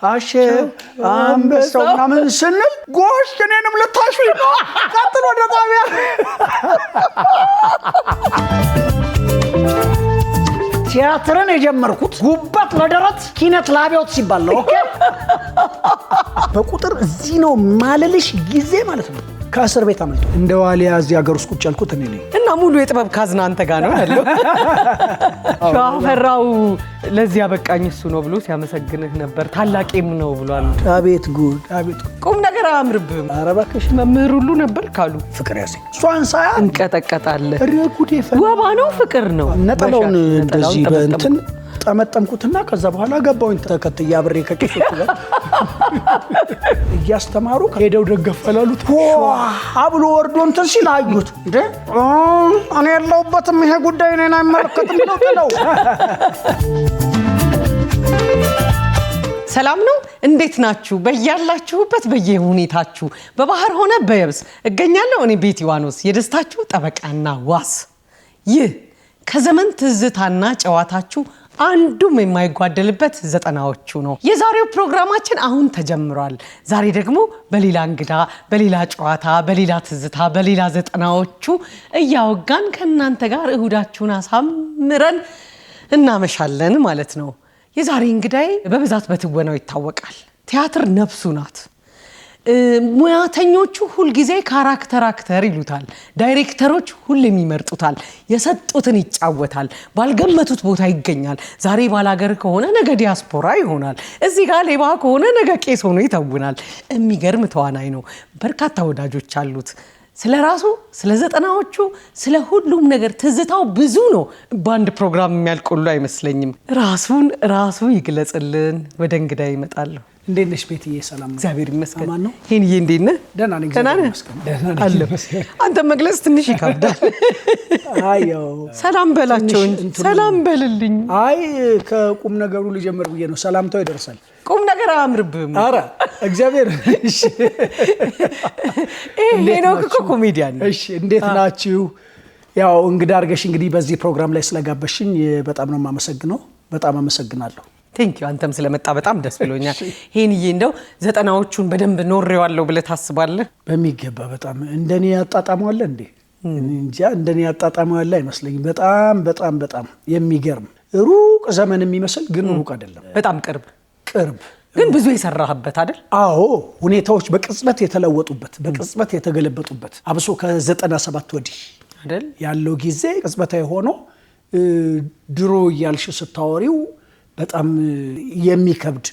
አሸ አንበሳው ምናምን ስንል ጎሽ እኔንም ልታሹኝ ነው ቀጥሎ ወደ ጣቢያ ቲያትርን የጀመርኩት ጉበት ለደረት ኪነት ላቢያት ሲባል ነው ኦኬ በቁጥር እዚህ ነው ማለልሽ ጊዜ ማለት ነው ከአስር ቤት አመልጦ እንደ ዋሊያ እዚህ ሀገር ውስጥ ቁጭ ያልኩት እኔ ነኝ እና ሙሉ የጥበብ ካዝና አንተ ጋር ነው ያለው ሻፈራው ለዚህ ያበቃኝ እሱ ነው ብሎ ሲያመሰግንህ ነበር ታላቂም ነው ብሏል አቤት ጉድ አቤት ቁም ነገር አያምርብህም ኧረ እባክሽ መምህር ሁሉ ነበር ካሉ ፍቅር ያዘኝ እሷን ሳያ እንቀጠቀጣለህ ረጉዴ ወባ ነው ፍቅር ነው ነጠላውን እንደዚህ በእንትን ጠመጠምኩትና ከዛ በኋላ ገባውኝ ተከትያ አብሬ ከቄሶቹ ጋር እያስተማሩ ሄደው ደገፈላሉት አብሎ ወርዶ እንትን ሲል አዩት እንዴ እኔ ያለሁበትም ይሄ ጉዳይ እኔን አይመለከትም ነው ጥለው ሰላም ነው እንዴት ናችሁ በያላችሁበት በየሁኔታችሁ በባህር ሆነ በየብስ እገኛለሁ እኔ ቤቲ ዋኖስ የደስታችሁ ጠበቃና ዋስ ይህ ከዘመን ትዝታና ጨዋታችሁ አንዱም የማይጓደልበት ዘጠናዎቹ ነው የዛሬው ፕሮግራማችን አሁን ተጀምሯል ዛሬ ደግሞ በሌላ እንግዳ በሌላ ጨዋታ በሌላ ትዝታ በሌላ ዘጠናዎቹ እያወጋን ከናንተ ጋር እሁዳችሁን አሳምረን እናመሻለን ማለት ነው የዛሬ እንግዳይ በብዛት በትወናው ይታወቃል ቲያትር ነፍሱ ናት ሙያተኞቹ ሁሉ ጊዜ ካራክተር አክተር ይሉታል ዳይሬክተሮች ሁሌም ይመርጡታል የሰጡትን ይጫወታል ባልገመቱት ቦታ ይገኛል ዛሬ ባላገር ከሆነ ነገ ዲያስፖራ ይሆናል እዚህ ጋር ሌባ ከሆነ ነገ ቄስ ሆኖ ይተውናል የሚገርም ተዋናይ ነው በርካታ ወዳጆች አሉት ስለራሱ ስለ ዘጠናዎቹ ስለ ሁሉም ነገር ትዝታው ብዙ ነው ባንድ ፕሮግራም የሚያልቁሉ አይመስለኝም ራሱ ይግለጽልን ወደ እንግዳ ይመጣል እንዴት ነሽ ቤትዬ ሰላም እግዚአብሔር ይመስገን አማን ነው ሄንዬ እንዴት ነህ ደህና ነኝ እግዚአብሔር ይመስገን ደህና ነኝ አንተ መግለጽ ትንሽ ይከብዳል አዮ ሰላም በላቸው ሰላም በልልኝ አይ ከቁም ነገሩ ልጀምር ብዬ ነው ሰላምታው ይደርሳል ቁም ነገር አያምርብህም አረ እግዚአብሔር እሺ ይሄ ነው እኮ ኮሜዲያን እሺ እንዴት ናችሁ ያው እንግዳ አርገሽ እንግዲህ በዚህ ፕሮግራም ላይ ስለጋበሽኝ በጣም ነው የማመሰግነው በጣም አመሰግናለሁ ቴንኪው አንተም ስለመጣ በጣም ደስ ብሎኛል ሄንዬ እንደው ዘጠናዎቹን በደንብ ኖሬዋለሁ ብለህ ታስባለህ በሚገባ በጣም እንደኔ ያጣጣመዋል እንዴ እንጃ እንደኔ ያጣጣመዋል አይመስለኝም በጣም የሚገርም ሩቅ ዘመን የሚመስል ግን ሩቅ አይደለም በጣም ቅርብ ግን ብዙ የሰራህበት አይደል አዎ ሁኔታዎች በቅጽበት የተለወጡበት በቅጽበት የተገለበጡበት አብሶ ከ97 ወዲህ አይደል ያለው ጊዜ ቅጽበታዊ ሆኖ ድሮ ያልሽ ስታወሪው በጣም የሚከብድ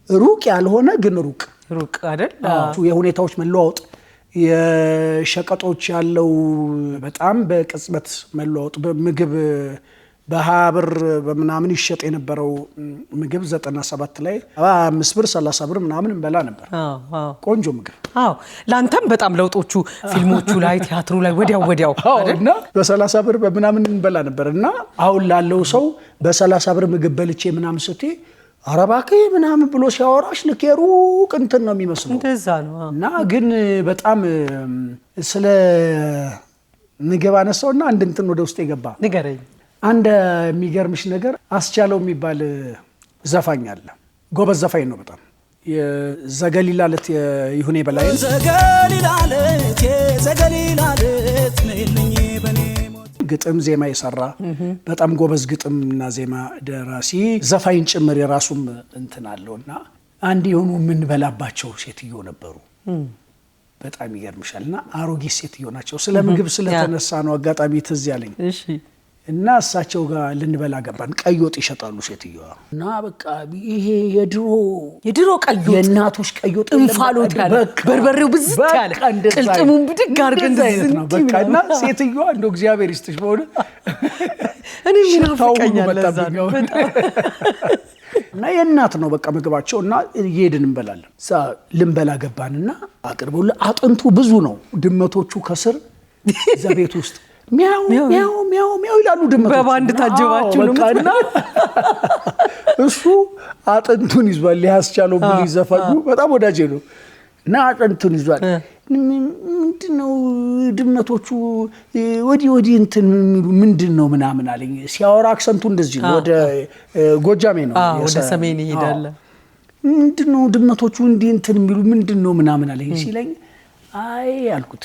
ሩቅ ያልሆነ ግን ሩቅ አይደል የሁኔታዎች መለዋወጥ የሸቀጦች ያለው በጣም በቅጽበት መለዋወጥ በምግብ በሃብር በመናምን ይሸጥ የነበረው ምግብ 97 ላይ 5 ብር 30 ብር ምናምን እንበላ ነበር ቆንጆ ምግብ ላንተም በጣም ለውጦቹ ፊልሞቹ ላይ ቲያትሩ ላይ ወዲያው አይደልና በ30 ብር በመናምን እንበላ ነበርና አሁን ላለው ሰው በ30 ብር ምግብ በልቼ ምናምን ስትይ አረባከ ምናምን ብሎ ሲያወራሽ ለከሩቅ እንትን ነው የሚመስለው እንደዛ ነው እና ግን በጣም ስለ ምግብ አነሳውና አንድ እንትን ወደ ውስጥ ይገባ ንገረኝ አንድ የሚገርምሽ ነገር አስቻለው የሚባል ዘፋኝ አለ ጎበዝ ዘፋኝ ነው በጣም የዘገሊላለት ይሁኔ በላይ ዘገሊላለት ነልኝ በኔ ግጥም ዜማ የሰራ በጣም ጎበዝ ግጥምና ዜማ ደራሲ ዘፋኝ ጭምር የራሱም እንትን አለውና አንድ የሆኑ ምን በላባቸው ሴትዮ ነበሩ በጣም ይገርምሻልና አሮጊት ሴትዮ ናቸው ስለ ምግብ ስለተነሳ ነው አጋጣሚ ትዝ ያለኝ እሺ እና እሳቸው ጋር ልንበላ ገባን ቀይ ወጥ ይሸጣሉ ሴትዮዋ እና በቃ ይሄ የድሮ ቀይ ወጥ የእናቶች ቀይ ወጥ እንፋሎት ያለ በርበሬው ብዝት ያለ ቅልጥሙን ብድግ አድርገን ነው በቃ እና ሴትዮዋ እንደው እግዚአብሔር ይስጥሽ በሆነ እኔ ምን አፍቀኛል እና የእናት ነው በቃ ምግባቸው እና እየሄድን እንበላለን ልንበላ ገባንና አቅርበው አጥንቱ ብዙ ነው ድመቶቹ ከስር እዛ ቤት ውስጥ ሚያው ይላሉ ድመቶቹ በባንድ ታጀባችሁ ነው በቃና እሱ አጥንቱን ይዟል ሊያስቻለው ብሎ ይዘፋሉ በጣም ወዳጄ ነው እና አጥንቱን ይዟል ምንድነው ድመቶቹ ወዲ እንትን ምንድነው ምናምን አለኝ ሲያወራ አክሰንቱ እንደዚህ ነው ወደ ጎጃሜ ነው ወደ ሰሜን ይሄዳል ምንድነው ድመቶቹ እንዲህ እንትን የሚሉ ምንድነው ምናምን አለኝ ሲለኝ አይ አልኩት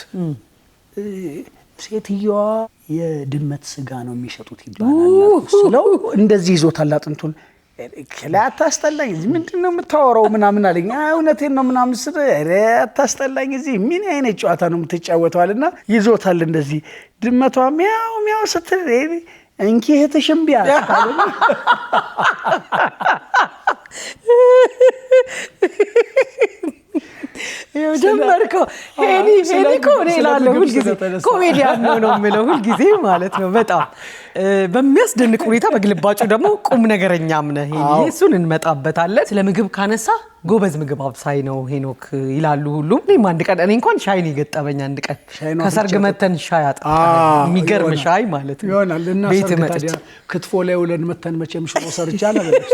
ሴትየዋ የድመት ስጋ ነው የሚሸጡት ይባላል ስለው እንደዚህ ይዞታል አጥንቱን ከላታስተላኝ ምንድነው የምታወራው ምናምን አለኝ እውነቴን ነው ምናምን ስለ አታስተላኝ እዚህ ምን አይነት ጨዋታ ነው የምትጫወተው አለና ይዞታል እንደዚህ ድመቷ ሚያው ሚያው ስትል እንኪ እህትሽምቢያ ጀመርከው ሄኒ እኮ እኔ እላለሁ ሁልጊዜ ኮሜዲያን ነው የምለው ሁልጊዜ ማለት ነው። በጣም በሚያስደንቅ ሁኔታ በግልባጩ ደግሞ ቁም ነገረኛም ነህ ሄኒ። እሱን እንመጣበታለን። ስለ ምግብ ካነሳ ጎበዝ ምግብ አብሳይ ነው ሄኖክ ይላሉ ሁሉም። እኔም አንድ ቀን እኔ እንኳን ሻይ ነው የገጠመኝ። አንድ ቀን ከሰርግ መተን ሻይ አጣጣን የሚገርም ሻይ ማለት ነው ይሆናል እና ቤት መጥቼ ክትፎ ላይ ውለን መተን መቼም ሽሮ ሰርቻለ በለሽ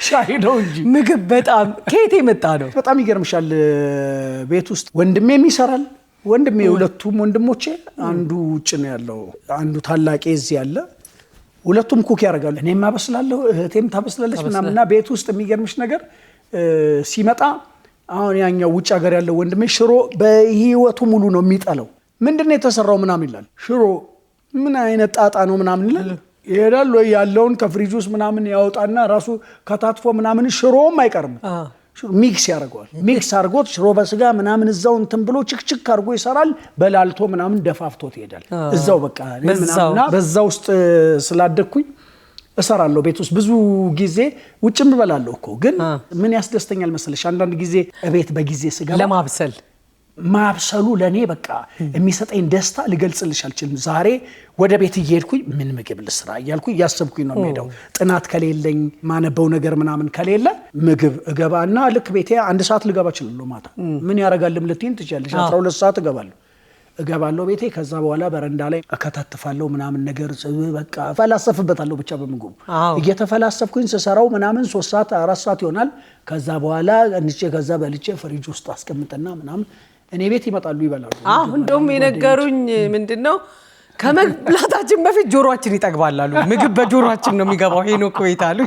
ሻይ ነው እንጂ ምግብ በጣም ከየት የመጣ ነው? በጣም ይገርምሻል። ቤት ውስጥ ወንድሜም ይሰራል። ወንድሜ ሁለቱም ወንድሞቼ አንዱ ውጭ ነው ያለው፣ አንዱ ታላቄ እዚህ ያለ። ሁለቱም ኩክ ያደርጋሉ። እኔም አበስላለሁ፣ እህቴም ታበስላለች ምናምንና ቤት ውስጥ የሚገርምሽ ነገር ሲመጣ አሁን ያኛው ውጭ ሀገር ያለው ወንድሜ ሽሮ በህይወቱ ሙሉ ነው የሚጠላው። ምንድነው የተሰራው ምናምን ይላል። ሽሮ ምን አይነት ጣጣ ነው ምናምን ይላል። ይሄዳል ወይ ያለውን ከፍሪጅ ውስጥ ምናምን ያወጣና ራሱ ከታትፎ ምናምን ሽሮም አይቀርም ሚክስ ያደርገዋል። ሚክስ አድርጎት ሽሮ በስጋ ምናምን እዛው እንትን ብሎ ችክችክ አድርጎ ይሰራል። በላልቶ ምናምን ደፋፍቶት ይሄዳል እዛው በቃ ምናምንና በዛ ውስጥ ስላደኩኝ እሰራለሁ ቤት ውስጥ ብዙ ጊዜ ውጭም እበላለሁ እኮ። ግን ምን ያስደስተኛል መሰለሽ አንዳንድ ጊዜ እቤት በጊዜ ስገባ ለማብሰል ማብሰሉ ለኔ በቃ የሚሰጠኝ ደስታ ልገልጽልሽ አልችልም። ዛሬ ወደ ቤት እየሄድኩኝ ምን ምግብ ልስራ እያልኩኝ ያሰብኩኝ ነው የምሄደው። ጥናት ከሌለኝ ማነበው ነገር ምናምን ከሌለ ምግብ እገባና ልክ ቤቴ 1 ሰዓት ልገባ እችላለሁ። ማታ ምን ያረጋልም ልትይኝ ትችላለሽ። 12 ሰዓት እገባለሁ ቤቴ። ከዛ በኋላ በረንዳ ላይ አከታትፋለሁ ምናምን ነገር በቃ ፈላሰፍበታለሁ ብቻ በምግቡ እየተፈላሰፍኩኝ ስሰራው ምናምን 3 ሰዓት 4 ሰዓት ይሆናል። ከዛ በኋላ እንጬ ከዛ በልጬ ፍሪጅ ውስጥ አስቀምጥና ምናምን እኔ ቤት ይመጣሉ ይበላሉ። አሁን እንደውም የነገሩኝ ምንድነው ከመብላታችን በፊት ጆሮአችን ይጠግባል አሉ። ምግብ በጆሮአችን ነው የሚገባው ሄኖክ ቤት አሉ።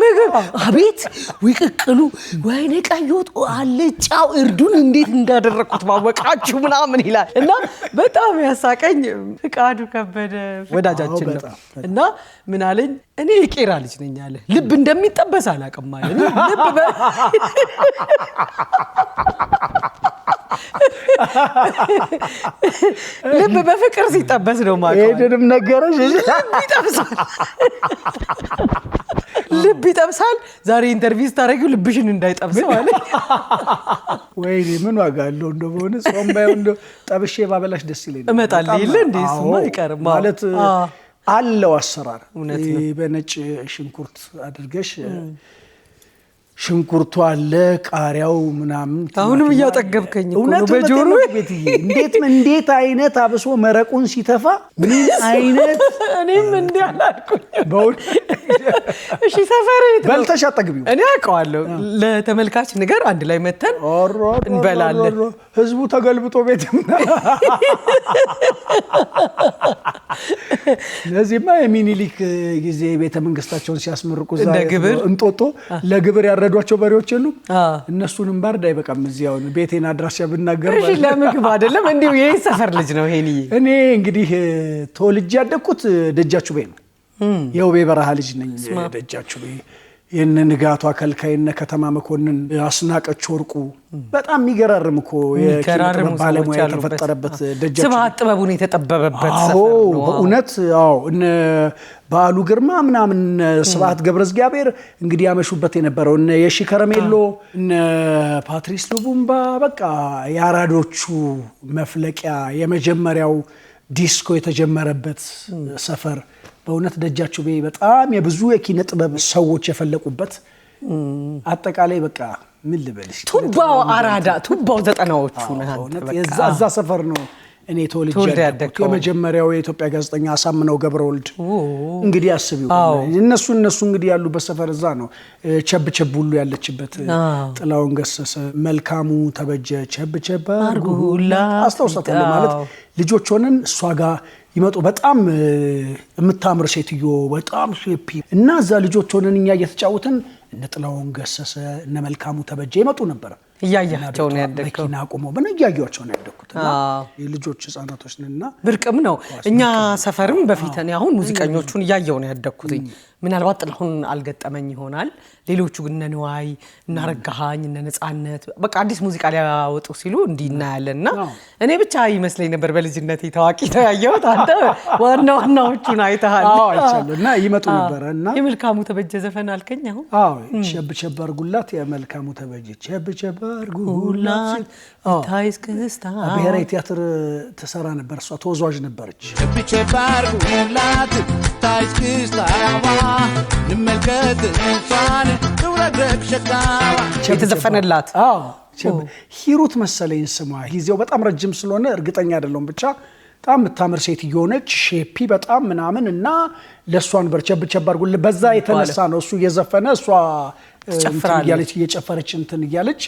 ምግብ አቤት ወይቅቅሉ ወይኔ ቀይ ወጥ አልጫው እርዱን እንዴት እንዳደረኩት ባወቃችሁ ምናምን ይላል እና በጣም ያሳቀኝ ፍቃዱ ከበደ ወዳጃችን ነው እና ምን አለኝ እኔ የቄራ ልጅ ነኝ አለ። ልብ እንደሚጠበስ አላውቅም አለ። ልብ በፍቅር ሲጠበስ ነው ማለት ነው። ይሄንም ነገረሽ ልብ ይጠብሳል። ዛሬ ኢንተርቪው ታረጊው ልብሽን እንዳይጠብሰው አለ። ወይኔ ምን ዋጋ አለው እንደው በሆነ ጾም ባይው እንደው ጠብሼ ባበላሽ ደስ ይለኝ እመጣለሁ ይል እንዴ እሱማ አይቀርም ማለት አለው አሰራር። በነጭ ሽንኩርት አድርገሽ ሽንኩርቱ አለ ቃሪያው ምናምን አሁንም እያጠገብከኝ ነው በጆሮ እንዴት አይነት አብሶ መረቁን ሲተፋ ምን አይነት እኔም እንዴ አላልኩኝ እሺ ሰፈር በልተሽ አጠግቢው እኔ አውቀዋለሁ። ለተመልካች ነገር አንድ ላይ መተን እንበላለን። ህዝቡ ተገልብጦ ቤትም ለዚህማ የሚኒሊክ ጊዜ ቤተ መንግስታቸውን ሲያስመርቁ እንጦጦ ለግብር ያረዷቸው በሬዎች የሉ እነሱንም ባርድ አይበቃም። እዚያው ቤቴን አድራሻ ብናገር እሺ ለምግብ አይደለም እንዴው ይሄ ሰፈር ልጅ ነው ሄኒ። እኔ እንግዲህ ተወልጄ ያደኩት ደጃችሁ ቤት ነው። የውቤ በረሃ ልጅ ነኝ። ደጃችሁ ቤት የነ ንጋቱ አከልካይነ ከተማ መኮንን አስናቀች ወርቁ በጣም የሚገራርም እኮ የኪነ ባለሙያ የተፈጠረበት ደጃችሁ ስብሐት ጥበቡን የተጠበበበት ሰፈር ነው በእውነት። አዎ እነ በዓሉ ግርማ ምናምን ስብሐት ገብረ እግዚአብሔር እንግዲህ ያመሹበት የነበረው እነ የሺ ከረሜሎ እነ ፓትሪስ ሉቡምባ በቃ የአራዶቹ መፍለቂያ የመጀመሪያው ዲስኮ የተጀመረበት ሰፈር በእውነት ደጃችሁ ቤት በጣም የብዙ የኪነ ጥበብ ሰዎች የፈለቁበት አጠቃላይ በቃ ምን ልበልሽ ቱባው አራዳ ቱባው 90ዎቹ ነው። እዛ ሰፈር ነው እኔ ተወልጄ ያደኩት። የመጀመሪያው የኢትዮጵያ ጋዜጠኛ አሳምነው ገብረወልድ እንግዲህ አስቢው እነሱ እንግዲህ ያሉበት ሰፈር እዛ ነው። ቸብቸብ ሁሉ ያለችበት ጥላውን ገሰሰ መልካሙ ተበጀ ቸብቸብ አርጉላ አስተውሰታለሁ ማለት ልጆች ሆነን እሷ ጋር ይመጡ በጣም የምታምር ሴትዮ በጣም ሼፒ እና እዛ ልጆች ሆነን እኛ እየተጫወትን እነ ጥላሁን ገሰሰ እነ መልካሙ ተበጀ ይመጡ ነበር። እያያቸው ነው ያደግከው? መኪና ቆሞ እያያቸው ነው ያደግኩትና የልጆች ህፃናቶች ነንና ብርቅም ነው። እኛ ሰፈርም በፊት እኔ አሁን ሙዚቀኞቹን እያየው ነው ያደግኩት። ምናልባት ጥላሁን አልገጠመኝ ይሆናል። ሌሎቹ ግን እነ ንዋይ እና ረጋሃኝ እነ ነጻነት በቃ አዲስ ሙዚቃ ሊያወጡ ሲሉ እንዲናያለና እኔ ብቻ ይመስለኝ ነበር በልጅነቴ ታዋቂ ነው ያየሁት። አንተ ዋናዎቹን አይተሃል? አይቻለሁና ይመጡ ነበርና የመልካሙ ተበጀ ዘፈን አልከኝ አሁን? ቸብ ቸብ አድርጉላት የመልካሙ ተበጀ ቸብ ቸብ አድርጉላት ታይስ ክስታ ብሔራዊ ቲያትር ተሰራ ነበር። እሷ ተወዛዋዥ ነበረች። ቸብ ቸብ አድርጉላት ታይስ ክስታ ንመልከት እንኳን ትውረግረግ ሸጋዋ የተዘፈነላት ሂሩት መሰለኝ ስሟ። ጊዜው በጣም ረጅም ስለሆነ እርግጠኛ አይደለሁም። ብቻ በጣም የምታምር ሴትዮ ሆነች። ሼፒ በጣም ምናምን እና ለእሷ ነበር ቸብ ቸብ አድርጉላት። በዛ የተነሳ ነው እሱ እየዘፈነ እሷ እያለች እየጨፈረች እንትን እያለች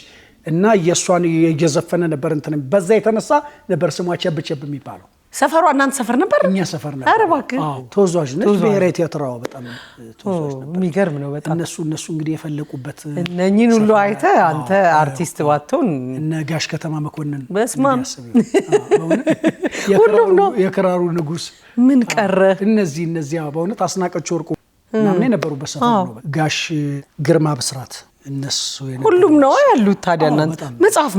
እና የእሷን እየዘፈነ ነበር እንትን። በዛ የተነሳ ነበር ስሟ ቸብ ቸብ የሚባለው። ሰፈሯ እናንተ ሰፈር ነበር? እኛ ሰፈር ነበር። ኧረ እባክህ ተወዛዋዥ ነች። ብሔራዊ ቲያትር በጣም ተወዛዋዥ ነበር። የሚገርም ነው በጣም። እነሱ እንግዲህ የፈለቁበት እነኚህን ሁሉ አይተህ አንተ አርቲስት ባትሆን እነ ጋሽ ከተማ መኮንን በስማም ሁሉም ነው የክራሩ ንጉስ ምን ቀረ። እነዚህ በእውነት አስናቀች ወርቁ ምናምን የነበሩበት ሰፈር ነው። ጋሽ ግርማ ብስራት እነሱ ሁሉም ነው ያሉት። ታዲያ እናንተ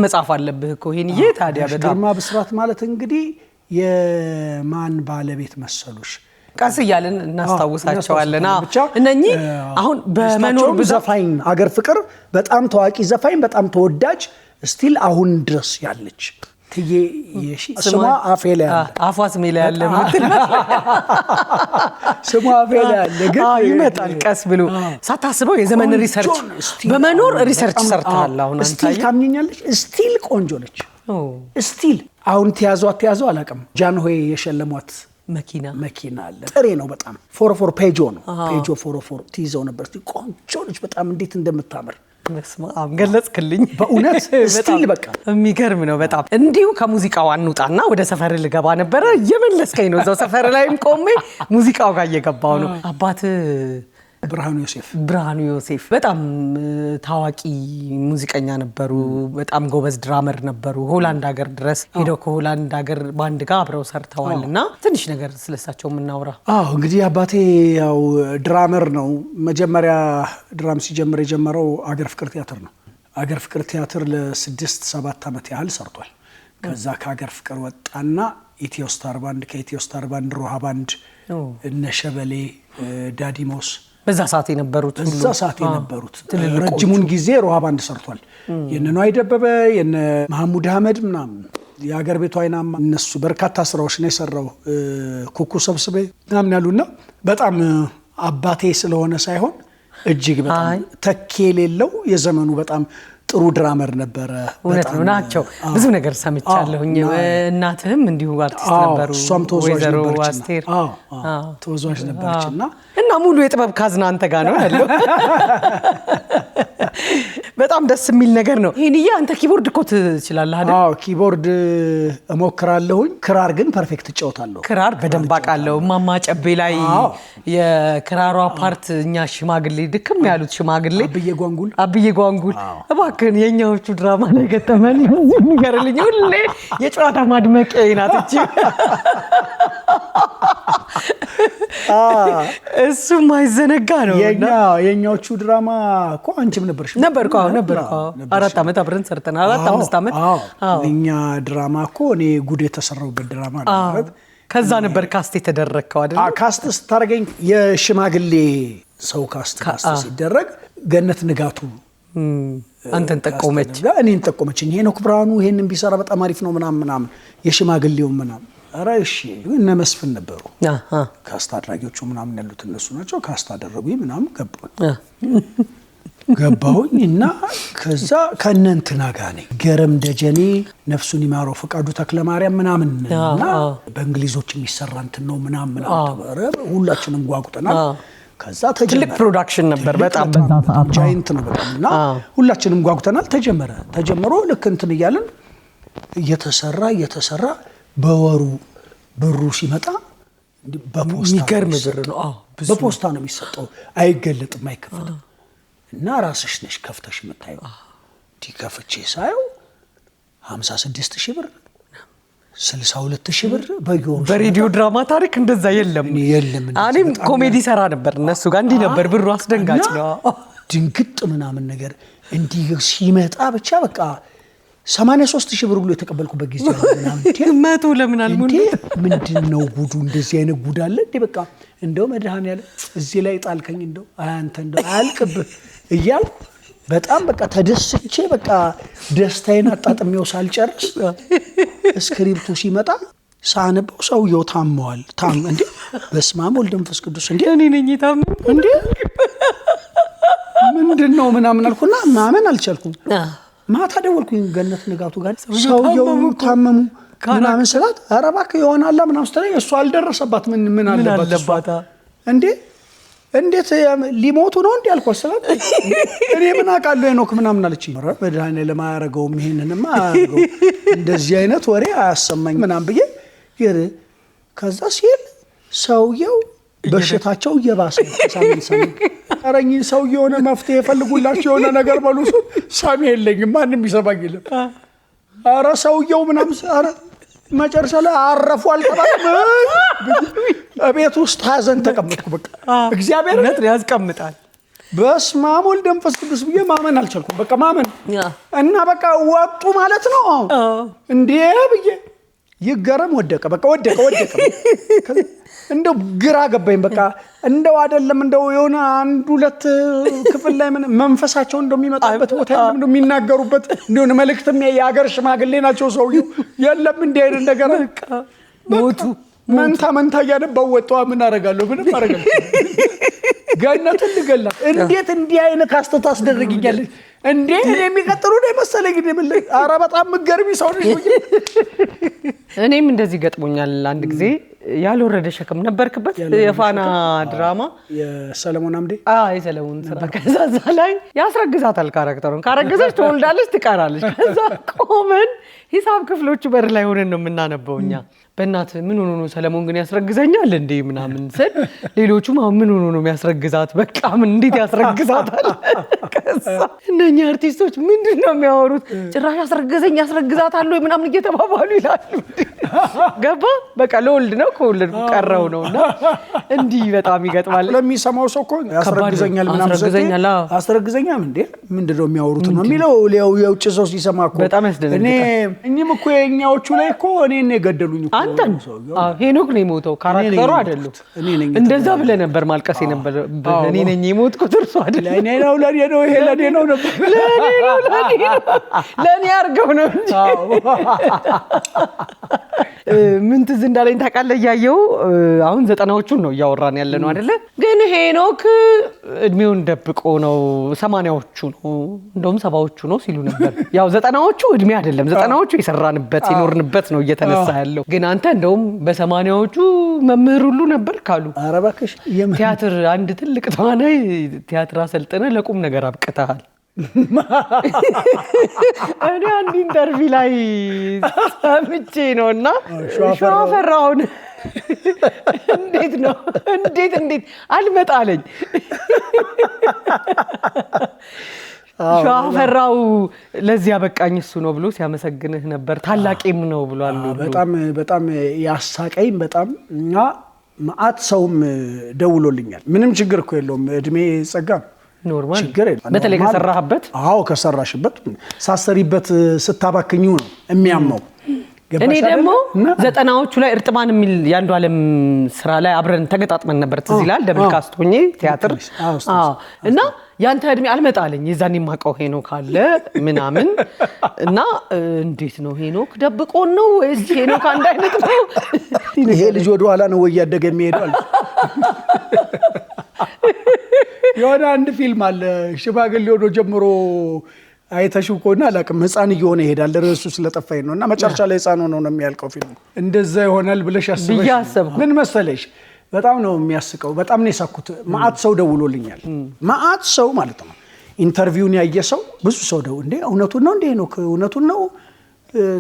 መጽሐፍ አለብህ እኮ ይሄንዬ። ታዲያ በጣም ግርማ ብስራት ማለት እንግዲህ የማን ባለቤት መሰሉሽ? ቀስ እያልን እናስታውሳቸዋለን። እነኚህ አሁን በመኖር ዘፋኝ አገር ፍቅር በጣም ታዋቂ ዘፋኝ በጣም ተወዳጅ ስቲል አሁን ድረስ ያለች ትዬ ስሟ አፌ ላይ ያለ አፏ ስሜ ላይ ያለ ስሟ አፌ ላይ ያለ ግን ይመጣል ቀስ ብሎ ሳታስበው የዘመን ሪሰርች በመኖር ሪሰርች ሰርተሃል። አሁን አንተ ስቲል ታምኛለሽ? ስቲል ቆንጆ ነች። ስቲል አሁን ተያዘው አላውቅም። ጃንሆይ የሸለሟት መኪና አለ። ጥሬ ነው በጣም ፎርፎር ፔጆ ነው። ፔጆ ፎርፎር ትይዘው ነበር። ቆንጆ ነች በጣም እንዴት እንደምታምር መስማም ገለጽክልኝ በእውነት ስቲል በቃ የሚገርም ነው በጣም። እንዲሁ ከሙዚቃው አንውጣና ወደ ሰፈር ልገባ ነበረ እየመለስከኝ ነው። እዛው ሰፈር ላይም ቆሜ ሙዚቃው ጋር እየገባው ነው። አባት ብርሃኑ ዮሴፍ በጣም ታዋቂ ሙዚቀኛ ነበሩ። በጣም ጎበዝ ድራመር ነበሩ። ሆላንድ ሀገር ድረስ ሄደው ከሆላንድ ሀገር ባንድ ጋር አብረው ሰርተዋልና ትንሽ ነገር ስለሳቸው የምናወራ። እንግዲህ አባቴ ያው ድራመር ነው። መጀመሪያ ድራም ሲጀምር የጀመረው አገር ፍቅር ቲያትር ነው። አገር ፍቅር ቲያትር ለ6-7 ዓመት ያህል ሰርቷል። ከዛ ከአገር ፍቅር ወጣና ኢትዮ ስታር ባንድ፣ ከኢትዮ ስታር ባንድ ሮሃ ባንድ፣ እነ ሸበሌ፣ ዳዲሞስ በዛ ሰዓት የነበሩት ረጅሙን ጊዜ ሮሃ ባንድ ሰርቷል። የነ ነዋይ ደበበ የነ መሐሙድ አህመድ ምናምን የአገር ቤቱ አይናማ እነሱ በርካታ ስራዎች ነው የሰራው። ኩኩ ሰብስቤ ምናምን ያሉና በጣም አባቴ ስለሆነ ሳይሆን እጅግ በጣም ተኪ የሌለው የዘመኑ በጣም ጥሩ ድራመር ነበረ። እውነት ነው ናቸው። ብዙ ነገር ሰምቻለሁኝ። እናትህም እንዲሁ አርቲስት ነበሩ። እሷም ተወዛዋዥ ነበረች። አስቴር ተወዛዋዥ ነበረችና እና ሙሉ የጥበብ ካዝና አንተ ጋር ነው ያለው። በጣም ደስ የሚል ነገር ነው። ይሄንዬ አንተ ኪቦርድ እኮ ትችላለህ አይደል? ኪቦርድ እሞክራለሁኝ። ክራር ግን ፐርፌክት እጫወታለሁ። ክራር በደንብ አውቃለሁ። እማማ ጨቤ ላይ የክራሯ ፓርት እኛ ሽማግሌ ድክም ያሉት ሽማግሌ አብዬ ጓንጉል እባክህን የኛዎቹ ድራማ ላይ ገጠመን ንገርልኝ። ሁሌ የጨዋታ ማድመቂያ ናት እቺ። እሱ ማይዘነጋ ነው። የኛዎቹ ድራማ እኮ አንቺም ነበርሽ? ነበርኩ። 4 ዓመት አብረን ሰርተናል። 4-5 ዓመት እኛ ድራማ እኮ እኔ ጉድ የተሰራውበት ድራማ ነው ማለት። ከዛ ነበር ካስት የተደረግከው አይደል? ካስት ስታደርገኝ የሽማግሌ ሰው ካስት ሲደረግ ገነት ንጋቱ አንተን ጠቆመች። እኔን ጠቆመችኝ። ሄኖክ ብርሃኑ ይሄንን ቢሰራ በጣም አሪፍ ነው ምናምን የሽማግሌው ምናምን። ኧረ እሺ እነ መስፍን ነበሩ ካስት አድራጊዎቹ ምናምን ያሉት እነሱ ናቸው። ካስት አደረጉኝ ምናምን ገባሁኝ እና ከዛ ከእነንትና ጋር ነኝ። ገረም ደጀኔ ነፍሱን ይማረው ፈቃዱ ተክለማርያም ምናምን እና በእንግሊዞች የሚሰራ እንትን ነው ምናምን ሁላችንም ጓጉጠናል። ከዛ ትልቅ ፕሮዳክሽን ነበር በጣም ጃይንት ነው በጣም እና ሁላችንም ጓጉጠናል። ተጀምሮ ልክ እንትን እያለን እየተሰራ በወሩ ብሩ ሲመጣ በፖስታ የሚገርም ብር ነው። በፖስታ ነው የሚሰጠው። አይገለጥም፣ አይከፈትም። እና ራስሽ ነሽ ከፍተሽ የምታየው። ከፍቼ ሳየው 56,000 ብር 62,000 ብር በየወሩ። በሬዲዮ ድራማ ታሪክ እንደዛ የለም። እኔም ኮሜዲ ሰራ ነበር እነሱ ጋር እንዲህ ነበር። ብሩ አስደንጋጭ ነው። ድንግጥ ምናምን ነገር እንዲህ ሲመጣ ብቻ በቃ 83,000 ብር ብሎ የተቀበልኩበት ጊዜ ምናምን መቶ ለምን አልሞላ ምንድነው ጉዱ? እንደዚህ አይነት ጉድ አለ እንዴ? በቃ እንደው መድኃኒዓለም እዚህ ላይ ጣልከኝ እንደው አንተ እንደው አያልቅብህ እያልኩ በጣም በቃ ተደስቼ በቃ ደስታዬን አጣጥሜው ሳልጨርስ ስክሪፕቱ ሲመጣ ሳነበው ሰውየው ታመዋል። እንዴ በስመ አብ ወልድ መንፈስ ቅዱስ እንዴ እኔ ነኝ የታመመው እንዴ ምንድነው ምናምን አልኩና ማመን አልቻልኩም። ማታ ደወልኩኝ ገነት ንጋቱ ጋር ሰውየው ታመሙ ምናምን ስላት ኧረ እባክህ ይሆናል ምናምን ስትለኝ እሷ አልደረሰባት ምን አለባት እንዴ እንዴት ሊሞቱ ነው እንዴ አልኳት ስላት እኔ ምን አውቃለሁ ሄኖክ ምናምን አለችኝ። ኧረ መድኃኒዓለም ለማያረገው ይሄንንማ አያረገው እንደዚህ አይነት ወሬ አያሰማኝ ምናምን ብዬ ከዛ ሲል ሰውየው በሽታቸው እየባሰ ሳምንት አረኝ ሰውየው የሆነ መፍትሄ ፈልጉላችሁ የሆነ ነገር በሉ ሳሚ የለኝም ማንም ይሰማኝ የለም። ኧረ ሰውየው ምናምን ኧረ መጨረሻ ላይ አረፉ አልተባለም። ቤት ውስጥ ሀዘን ተቀመጥኩ። በቃ እግዚአብሔር ነት ያስቀምጣል። በስመ አብ ወልድ መንፈስ ቅዱስ ብዬ ማመን አልቻልኩም። በቃ ማመን እና በቃ ወጡ ማለት ነው እንዴ ብዬ ይገረም ወደቀ። በቃ ወደቀ እንደው ግራ ገባኝ። በቃ እንደው አይደለም እንደው የሆነ አንድ ሁለት ክፍል ላይ መንፈሳቸው እንደው የሚመጣበት ቦታ እንደው የሚናገሩበት እንደው መልእክትም የሀገር ሽማግሌ ናቸው ሰውየው የለም እንደ አይነት ነገር በቃ ሞቱ መንታ እያነባው ወጣው። ምን አደርጋለሁ? ምንም አደርጋለሁ። ገነትን ልገላት እንዴት እንዲህ አይነት አስተት አስደረግኛለች እንዴ? እኔ የሚቀጥሉ ነው መሰለኝ ግን ኧረ በጣም ምገርሚ ሰው ነሽ። እኔም እንደዚህ ገጥሞኛል አንድ ጊዜ። ያልወረደ ሸክም ነበርክበት የፋና ድራማ የሰለሞን አምዴ የሰለሞን ስራ። ከዛ ላይ ያስረግዛታል ካራክተሩን። ካረገዘች ትወልዳለች ትቀራለች። ከዛ ቆመን ሂሳብ ክፍሎቹ በር ላይ ሆነን ነው የምናነበው እኛ። በእናት ምን ሆኖ ነው ሰለሞን ግን ያስረግዘኛል እንዴ ምናምን ስል ሌሎቹም አሁን ምን ሆኖ ነው የሚያስረግዛት በቃ ምን እንዴት ያስረግዛታል? ከዛ እነኛ አርቲስቶች ምንድን ነው የሚያወሩት? ጭራሽ ያስረግዛታል ወይ ምናምን እየተባባሉ ይላሉ። ገባ በቃ ለወልድ ነው ከወለድኩ ቀረው ነውና እንዲህ በጣም ይገጥማል። ለሚሰማው ሰው እኮ ያስረግዘኛል ምናምን አስረግዘኛል እንዴ ምንድን ነው የሚያወሩት ነው የሚለው የውጭ ሰው ሲሰማ እኮ በጣም ያስደነግጣል። እኔም እኮ የኛዎቹ ላይ እኮ እኔን የገደሉኝ እኮ አንተን ሄኖክ ነው የሞተው ካራክተሩ አይደለም። እንደዛ ብለህ ነበር ማልቀስ ነበር። እኔ ነኝ የሞትኩት እርሱ አይደለም። ለኔ ነው ይሄ ለኔ ነው ነበር ለኔ አርገው ነው እንጂ ምን ትዝ እንዳለኝ ታውቃለህ? እያየው አሁን 90ዎቹን ነው እያወራን ያለ ነው አይደለ? ግን ሄኖክ እድሜውን ደብቆ ነው 80ዎቹ ነው እንደውም 70ዎቹ ነው ሲሉ ነበር። ያው 90ዎቹ እድሜ አይደለም 90ዎቹ የሰራንበት የኖርንበት ነው እየተነሳ ያለው። ግን አንተ እንደውም በ80ዎቹ መምህር ሁሉ ነበር ካሉ። ኧረ እባክሽ ቲያትር አንድ ትልቅ ተዋናይ ቲያትር አሰልጥነህ ለቁም ነገር አብቅተሃል። እኔ አንድ ኢንተርቪው ላይ ሰምቼ ነውና ሸዋፈራውን እንዴት አልመጣለኝ ሸዋፈራው ለዚህ ያበቃኝ እሱ ነው ብሎ ሲያመሰግንህ ነበር። ታላቂም ነው ብሏል። በጣም ያሳቀኝ በጣም እና ማአት ሰውም ደውሎልኛል። ምንም ችግር እኮ የለውም እድሜ ጸጋ ኖርማል ችግር የለም። በተለይ ከሰራህበት ከሰራሽበት ሳሰሪበት ስታባክኙ ነው የሚያመው። እኔ ደግሞ 90ዎቹ ላይ እርጥማን የሚል ያንዱ ዓለም ስራ ላይ አብረን ተገጣጥመን ነበር። ትዝ ይላል ደብል ካስት ሆኜ ቲያትር እና ያንተ እድሜ አልመጣለኝ። የዛኔ ማቀው ሄኖክ አለ ምናምን እና እንዴት ነው ሄኖክ ደብቆን ነው ወይስ ሄኖክ አንድ አይነት ነው? ይሄ ልጅ ወደ ኋላ ነው ወይ ያደገ የሚሄደው? የሆነ አንድ ፊልም አለ ሽማግሌ ሆኖ ጀምሮ አይተሽው ከሆነ አላውቅም። ህፃን እየሆነ ይሄዳል። ርዕሱ ስለጠፋኝ ነው እና መጨረሻ ላይ ህፃን ሆኖ ነው የሚያልቀው ፊልሙ። እንደዛ ይሆናል ብለሽ አስበሽ ምን መሰለሽ? በጣም ነው የሚያስቀው። በጣም ነው የሳኩት። ማአት ሰው ደውሎልኛል። ማአት ሰው ማለት ነው ኢንተርቪውን ያየ ሰው ብዙ ሰው እንዴ እውነቱን ነው እንዴ ነው እውነቱን ነው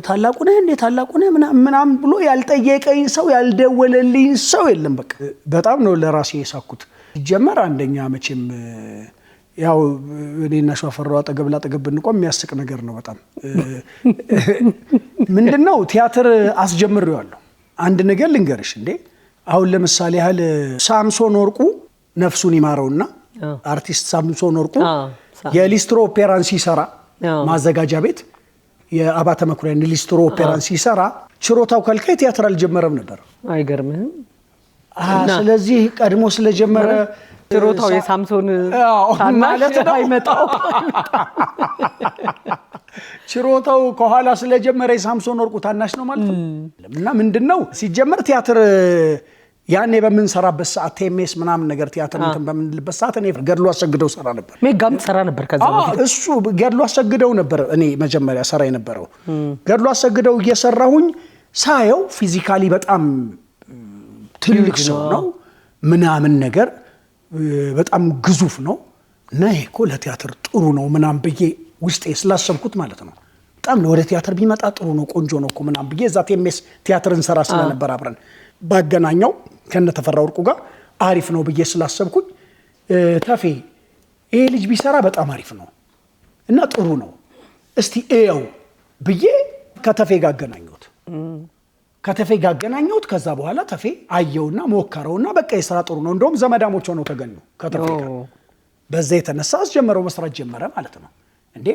ታላቁ ነህ እንዴ ታላቁ ነህ ምናምን ብሎ ያልጠየቀኝ ሰው ያልደወለልኝ ሰው የለም። በቃ በጣም ነው ለራሴ የሳኩት። ጀመር አንደኛ መቼም ያው እኔና ሸዋፈራው አጠገብ ላጠገብ ብንቆም የሚያስቅ ነገር ነው በጣም። ምንድነው ቲያትር አስጀምሬዋለሁ። አንድ ነገር ልንገርሽ እንዴ አሁን ለምሳሌ ያህል ሳምሶን ወርቁ ነፍሱን ይማረውና አርቲስት ሳምሶን ወርቁ የሊስትሮ ኦፔራን ሲሰራ ማዘጋጃ ቤት የአባተ መኩሪያን ሊስትሮ ኦፔራን ሲሰራ ችሮታው ከልካይ ቲያትር አልጀመረም ነበር። አይገርምህም? ስለዚህ ቀድሞ ስለጀመረ ችሮታው የሳምሶን ታናሽ አይመጣው ችሮታው ከኋላ ስለጀመረ የሳምሶን ወርቁ ታናሽ ነው ማለት ነው። እና ምንድነው ሲጀመር ቲያትር ያኔ በመንሰራበት ሰዓት ቴሜስ ምናምን ነገር ቲያትር እንትን በመንልበት ሰዓት እኔ ገድሉ አሰግደው ሰራ ነበር። ሜጋም ሰራ ነበር። ከዛ እሱ ገድሉ አሰግደው ነበር እኔ መጀመሪያ ሰራ የነበረው። ገድሉ አሰግደው እየሰራሁኝ ሳየው ፊዚካሊ በጣም ትልቅ ሰው ነው ምናምን ነገር በጣም ግዙፍ ነው እና ይሄ እኮ ለቲያትር ጥሩ ነው ምናምን ብዬ ውስጤ ስላሰብኩት ማለት ነው በጣም ወደ ቲያትር ቢመጣ ጥሩ ነው ቆንጆ ነው እኮ ምናምን ብዬ እዛ ቴሜስ ቲያትርን ሰራ ስለነበር አብረን ባገናኛው ከነተፈራ ወርቁ ጋር አሪፍ ነው ብዬ ስላሰብኩኝ ተፌ ይሄ ልጅ ቢሰራ በጣም አሪፍ ነው እና ጥሩ ነው እስቲ ኤው ብዬ ከተፌ ጋር አገናኘሁት። ከተፌ ጋር አገናኘሁት። ከዛ በኋላ ተፌ አየውና ሞከረውና በቃ የሥራ ጥሩ ነው እንደውም ዘመዳሞች ሆነው ተገኙ ከተፌ ጋር። በዛ የተነሳ አስጀመረው መስራት ጀመረ ማለት ነው። እንዴ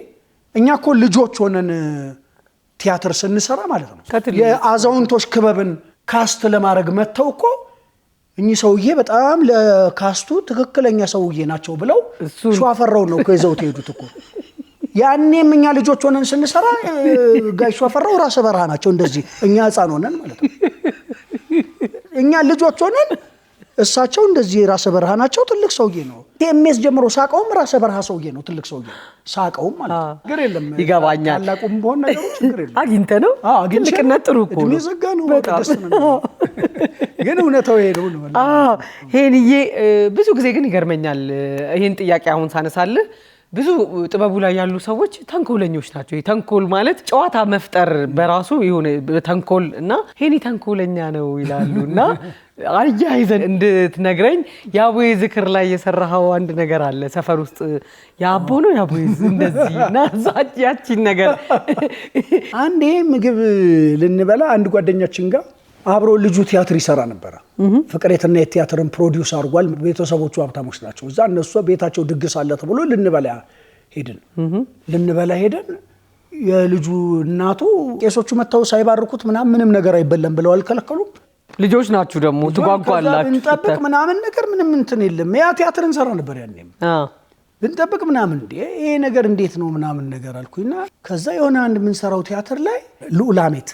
እኛ እኮ ልጆች ሆነን ቲያትር ስንሰራ ማለት ነው የአዛውንቶች ክበብን ካስት ለማድረግ መተው እኮ እኚህ ሰውዬ በጣም ለካስቱ ትክክለኛ ሰውዬ ናቸው ብለው ሸዋፈራው ነው እኮ ይዘውት ሄዱት እኮ። ያኔም እኛ ልጆች ሆነን ስንሰራ ጋሽ ሸዋፈራው ራስ በረሃ ናቸው እንደዚህ እኛ ሕፃን ሆነን ማለት ነው። እኛ ልጆች ሆነን እሳቸው እንደዚህ ራስ በረሃ ናቸው ትልቅ ሰውዬ ነው። ቴሜስ ጀምሮ ሳቀውም ራስ በረሃ ሰውዬ ነው ትልቅ ሰውዬ ሳቀውም ማለት ነው። ግር የለም ይገባኛል። ታላቁም በሆነ ነገሮች ግር የለም አግኝተ ነው ትልቅነት ጥሩ እኮ ነው ዘጋ ነው ደስ ነው ግን እውነታው ይሄ ነው። ሄንዬ ብዙ ጊዜ ግን ይገርመኛል ይሄን ጥያቄ አሁን ሳነሳልህ ብዙ ጥበቡ ላይ ያሉ ሰዎች ተንኮለኞች ናቸው። ተንኮል ማለት ጨዋታ መፍጠር በራሱ የሆነ ተንኮል እና ሄኒ ተንኮለኛ ነው ይላሉና አያይዘን እንድትነግረኝ የአቦዬ ዝክር ላይ የሰራኸው አንድ ነገር አለ ሰፈር ውስጥ ያቦ ነው ያቦዬ እንደዚህ ናዛች ያቺን ነገር አንዴ ምግብ ልንበላ አንድ ጓደኛችን ጋር አብሮ ልጁ ቲያትር ይሰራ ነበር። ፍቅሬትና የቲያትርን ፕሮዲዩስ አድርጓል። ቤተሰቦቹ ሀብታሞች ናቸው። እዛ እነሱ ቤታቸው ድግስ አለ ተብሎ ልንበላ ሄደን የልጁ እናቱ ቄሶቹ መተው ሳይባርኩት ምንም ነገር አይበለም ብለው አልከለከሉም። ልጆች ናችሁ ደግሞ ትጓጓላችሁ ብንጠብቅ ምናምን ነገር ምንም እንትን የለም። ያ ቲያትር እንሰራ ነበር ያኔም ብንጠብቅ ምናምን ይሄ ነገር እንዴት ነው ምናምን ነገር አልኩኝና ከዛ የሆነ አንድ የምንሰራው ቲያትር ላይ ልዑላሜት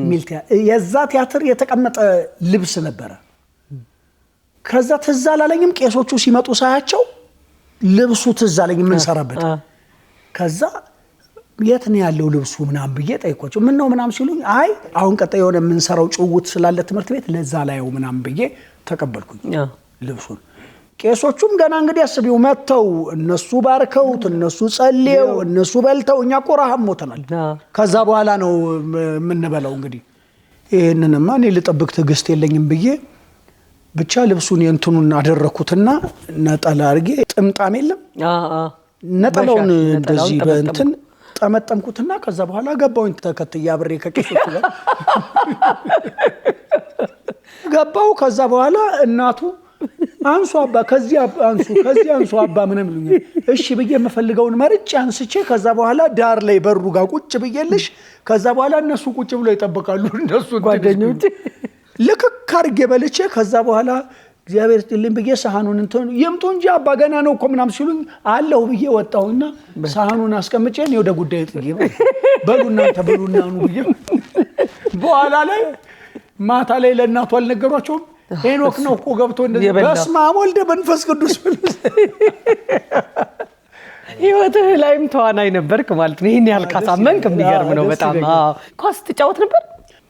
ሚልቲያ የዛ ቲያትር የተቀመጠ ልብስ ነበረ። ከዛ ትዝ አላለኝም ቄሶቹ ሲመጡ ሳያቸው ልብሱ ትዝ አለኝ የምንሰራበት። ከዛ የት ነው ያለው ልብሱ ምናምን ብዬ ጠይቋቸው ምን ነው ምናምን ሲሉኝ አይ አሁን ቀጣይ የሆነ የምንሰራው ጭውውት ስላለ ትምህርት ቤት ለዛ ላይው ምናምን ብዬ ተቀበልኩኝ ልብሱን። ቄሶቹም ገና እንግዲህ አስቢው መተው እነሱ ባርከውት እነሱ ጸልየው እነሱ በልተው እኛ እኮ ረሃብ ሞተናል። ከዛ በኋላ ነው የምንበላው። እንግዲህ ይሄንንማ እኔ ልጠብቅ ትዕግስት የለኝም ብዬ ብቻ ልብሱን የእንትኑን አደረኩትና ነጠላ አድርጌ ጥምጣም የለም ነጠላውን እንደዚህ በእንትን ጠመጠምኩትና ከዛ በኋላ ገባሁኝ ተከትዬ አብሬ ከቄሶቹ ጋር ገባሁ። ከዛ በኋላ እናቱ አንሱ አባ ከዚህ አንሱ አባ ምንም ይሉኛል። እሺ ብዬ የምፈልገውን መርጬ አንስቼ ከዛ በኋላ ዳር ላይ በሩ ጋር ቁጭ ብዬልሽ ከዛ በኋላ እነሱ ቁጭ ብለው ይጠብቃሉ እንደሱ ጓደኞች ልክክ አድርጌ በልቼ ከዛ በኋላ እግዚአብሔር ይስጥልኝ ብዬ ሳህኑን እንትን ይምጡ እንጂ አባ ገና ነው እኮ ምናምን ሲሉኝ አለሁ ብዬ ወጣሁና ሳህኑን አስቀምጬ እኔ ወደ ጉዳይ ጥዬ በሉ እናንተ በሉና ነው ብዬ በኋላ ላይ ማታ ላይ ለእናቱ አልነገሯቸውም። ሄኖክ ነው እኮ ገብቶ እንደዚህ በስመ አብ ወልደ መንፈስ ቅዱስ ህይወትህ ላይም ተዋናይ ነበርክ ማለት ነው። ይሄን ያህል ካሳመንክ የሚገርም ነው በጣም። ኳስ ትጫወት ነበር?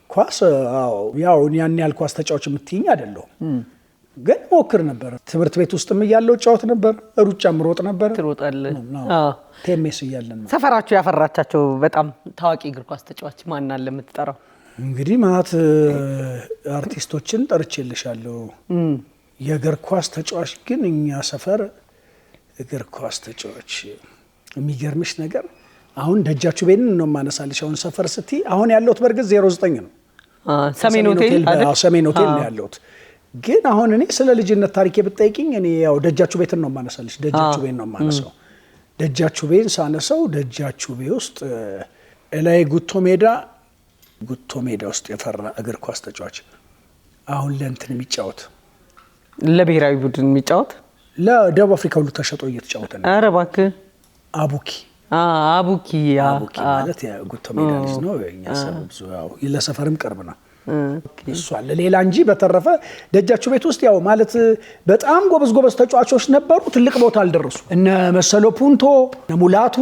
ኳስ ያው ያን ያህል ኳስ ተጫዋች የምትይኝ አይደለሁም ግን ሞክር ነበር። ትምህርት ቤት ውስጥም እያለሁ ጫወት ነበር። ሩጫም ሮጥ ነበር። ትሮጣለህ? ቴሜስ እያለን ሰፈራችሁ ያፈራቻቸው በጣም ታዋቂ እግር ኳስ ተጫዋች ማን አለ የምትጠራው? እንግዲህ ማለት አርቲስቶችን ጠርቼልሻለሁ። የእግር ኳስ ተጫዋች ግን እኛ ሰፈር እግር ኳስ ተጫዋች የሚገርምሽ ነገር አሁን ደጃችሁ ቤን ነው ማነሳልሽ። አሁን ሰፈር ስቲ አሁን ያለሁት በርግጥ 09 ነው ሰሜን ሆቴል አይደል? ሰሜን ሆቴል ነው ያለሁት። ግን አሁን እኔ ስለ ልጅነት ታሪኬ ብትጠይቂኝ እኔ ያው ደጃችሁ ቤትን ነው ማነሳልሽ። ደጃችሁ ቤን ነው ማነሳው። ደጃችሁ ቤን ሳነሳው ደጃችሁ ቤ ውስጥ ላይ ጉቶ ሜዳ ውስጥ የፈራ እግር ኳስ ተጫዋች አሁን ለእንትን የሚጫወት ለብሔራዊ ቡድን የሚጫወት ለደቡብ አፍሪካ ሁሉ ተሸጦ እየተጫወተ ነው። ኧረ እባክህ አቡኪ ማለት የጉቶ ሜዳ ልጅ ነው። የእኛ ሰፈር ብዙ ያው ለሰፈርም ቅርብ ነው እሱ አለ። ሌላ እንጂ በተረፈ ደጃችሁ ቤት ውስጥ ያው ማለት በጣም ጎበዝ ተጫዋቾች ነበሩ። ትልቅ ቦታ አልደረሱ። እነ መሰሎ ፑንቶ እነ ሙላቱ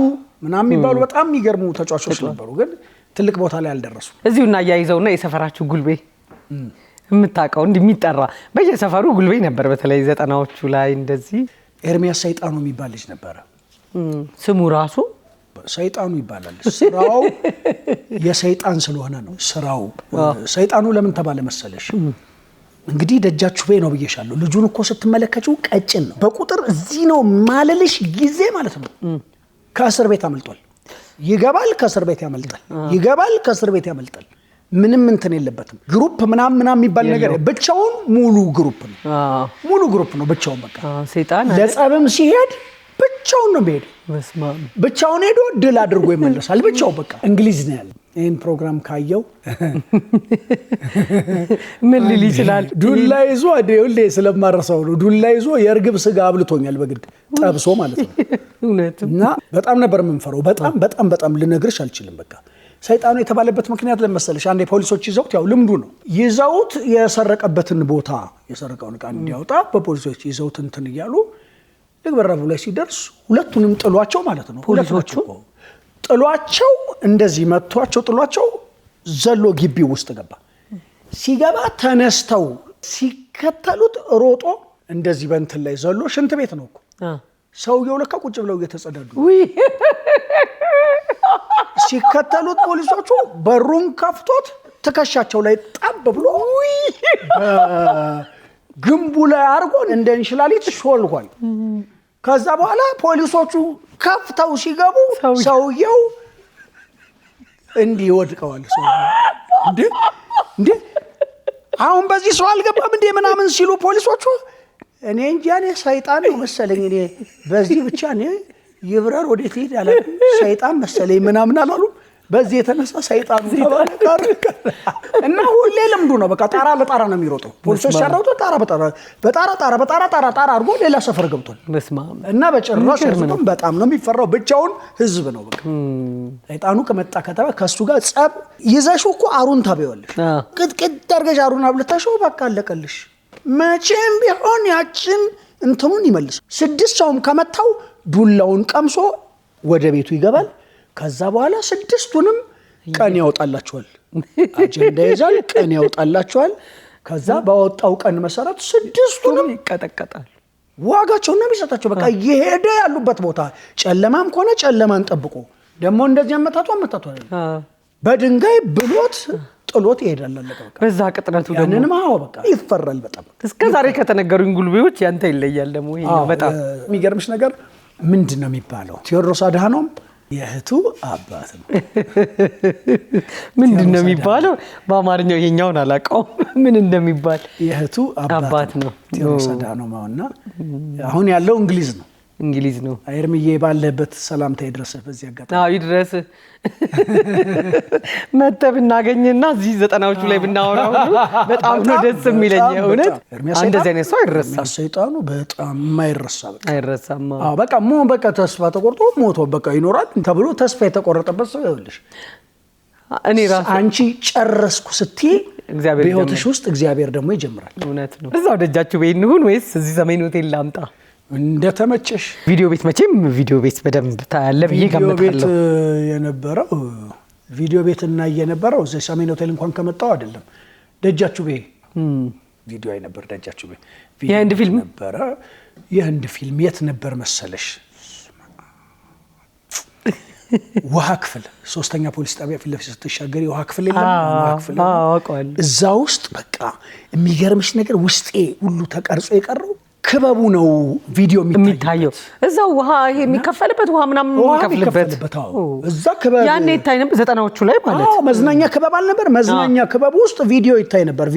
ምናምን የሚባሉ በጣም የሚገርሙ ተጫዋቾች ነበሩ፣ ግን ትልቅ ቦታ ላይ አልደረሱ። እዚሁና አያይዘውና የሰፈራችሁ ጉልቤ የምታውቀው እንዲህ የሚጠራ በየሰፈሩ ጉልቤ ነበር። በተለይ 90ዎቹ ላይ እንደዚህ ኤርሚያስ ሰይጣኑ የሚባል ልጅ ነበረ። ስሙ ራሱ ሰይጣኑ ይባላል። ስራው የሰይጣን ስለሆነ ነው። ስራው ሰይጣኑ ለምን ተባለ መሰለሽ? እንግዲህ ደጃችሁ ቤ ነው ብዬሻለሁ። ልጁን እኮ ስትመለከችው ቀጭን ነው። በቁጥር እዚህ ነው ማለልሽ ጊዜ ማለት ነው። ከእስር ቤት አመልጧል። ይገባል፣ ከእስር ቤት ያመልጣል። ይገባል፣ ከእስር ቤት ያመልጣል። ምንም እንትን የለበትም። ግሩፕ ምናምን የሚባል ነገር ብቻውን ሙሉ ግሩፕ ነው ብቻውን። በቃ ሰይጣን ለጸብም ሲሄድ ብቻውን ነው የሚሄድ። ብቻውን ሄዶ ድል አድርጎ ይመለሳል ብቻው። በቃ እንግሊዝ ነው ያለ። ይህን ፕሮግራም ካየው ምን ሊል ይችላል? ዱላ ይዞ ሁሌ ስለማረሳው ነው። ዱላ ይዞ የእርግብ ስጋ አብልቶኛል በግድ ጠብሶ ማለት ነው። እና በጣም ነበር የምንፈራው። በጣም ልነግርሽ አልችልም። በቃ ሰይጣኑ የተባለበት ምክንያት ለመሰለሽ አንዴ ፖሊሶች ይዘውት ያው ልምዱ ነው ይዘውት የሰረቀበትን ቦታ የሰረቀውን ዕቃ እንዲያወጣ በፖሊሶች ይዘውት እንትን እያሉ በረቡ ላይ ሲደርስ ሁለቱንም ጥሏቸው ማለት ነው። ፖሊሶቹ ጥሏቸው እንደዚህ መቷቸው ጥሏቸው ዘሎ ግቢ ውስጥ ገባ። ሲገባ ተነስተው ሲከተሉት ሮጦ እንደዚህ በእንትን ላይ ዘሎ ሽንት ቤት ነው እኮ ሰውየው ለካ ቁጭ ብለው እየተጸዳዱ ሲከተሉት ፖሊሶቹ በሩን ከፍቶት ትከሻቸው ላይ ጣብ ብሎ ግንቡ ላይ አርጎን እንደ እንሽላሊት ሾልኳል። ከዛ በኋላ ፖሊሶቹ ከፍተው ሲገቡ ሰውየው እንዲህ ወድቀዋል። እንዴ አሁን በዚህ ሰው አልገባም እንዴ ምናምን ሲሉ ፖሊሶቹ እኔ እንጃ እኔ ሰይጣን ነው መሰለኝ እኔ በዚህ ብቻ እኔ ይብረር ወዴት ሄድ ያለ ሰይጣን መሰለኝ ምናምን አላሉ። በዚህ የተነሳ ሰይጣን ተባለ እና ሁሌ ልምዱ ነው። በቃ ጣራ ለጣራ ነው የሚሮጠው። ፖሊሶች ሲያራውጡ በጣራ አድርጎ ሌላ ሰፈር ገብቷል። እና በጭራሽ በጣም ነው የሚፈራው። ብቻውን ህዝብ ነው በቃ። ሰይጣኑ ከመጣ ከተባ ከሱ ጋር ጸብ ይዘሽው እኮ አሩን ታበይዋለሽ። ቅጥቅጥ አድርገሽ አሩን አብልተሽው በቃ አለቀልሽ። መቼም ቢሆን ያችን እንትኑን ይመልስ። 6 ሰውም ከመታው ዱላውን ቀምሶ ወደ ቤቱ ይገባል። ከዛ በኋላ 6ቱንም ቀን ያወጣላቸዋል። አጀንዳ ይዛል፣ ቀን ያወጣላቸዋል። ከዛ ባወጣው ቀን መሰረት 6ቱንም ይቀጠቀጣል። ዋጋቸውን ነው የሚሰጣቸው። በቃ እየሄደ ያሉበት ቦታ ጨለማም ከሆነ ጨለማን ጠብቆ ደግሞ እንደዚህ አመታቱ በድንጋይ ብሎት ጥሎት ይሄዳል። በዛ ቅጥነቱ ደግሞ ያንንም በቃ ይፈራል በጣም። እስከ ዛሬ ከተነገሩኝ ጉልቤዎች ያንተ ይለያል ደግሞ። ይሄ በጣም የሚገርምሽ ነገር ምንድን ነው የሚባለው? ቴዎድሮስ አድሃኖም የእህቱ አባት ነው። ምንድን ነው የሚባለው? በአማርኛው ይሄኛውን አላውቀውም ምን እንደሚባል። የእህቱ አባት ነው ቴዎድሮስ አድሃኖም። አሁን ያለው እንግሊዝ ነው። ኤርምዬ ባለበት ሰላምታ ይድረስህ በዚህ አጋጣሚ። ይድረስ። መተህ ብናገኝና እዚህ 90ዎቹ ላይ ብናወራው በጣም ነው ደስ የሚለኝ። እውነት እንደዚህ አይነት ሰው አይረሳም። ሰይጣኑ በጣም አይረሳም። በቃ ተስፋ ተቆርጦ ሞቶ በቃ ይኖራል ተብሎ ተስፋ የተቆረጠበት ሰው ይኸውልሽ፣ እኔ ራሱ አንቺ ጨረስኩ ስትይ በህይወትሽ ውስጥ እግዚአብሔር ደግሞ ይጀምራል። እውነት ነው። እዛው ደጃችሁ ቤት እንሁን ወይስ እዚህ ሰሜን ሆቴል ላምጣ? እንደተመቸሽ። ቪዲዮ ቤት መቼም ቪዲዮ ቤት በደንብ ታያለ ብዬ ገምታለሁ። ቪዲዮ ቤት እና የነበረው እዚህ ሰሜን ሆቴል እንኳን ከመጣው አይደለም ደጃችሁ ቤ ቪዲዮ ነበር። ደጃችሁ ቤ የህንድ ፊልም ነበር። የህንድ ፊልም የት ነበር መሰለሽ? ውሃ ክፍል 3ኛ ፖሊስ ጣቢያ ፊት ለፊት ስትሻገሪ ውሃ ክፍል የለም? እዛ ውስጥ በቃ የሚገርምሽ ነገር ውስጤ ሁሉ ተቀርጾ የቀረው ክበቡ ነው ቪዲዮ የሚታየው እዛው ውሃ ይሄ የሚከፈልበት ውሃ ምናምን የሚከፈልበት እዛ ክበብ ያኔ ይታይ ነበር 90ዎቹ ላይ ማለት መዝናኛ ክበብ አልነበር መዝናኛ ክበብ ውስጥ ቪዲዮ ይታይ ነበር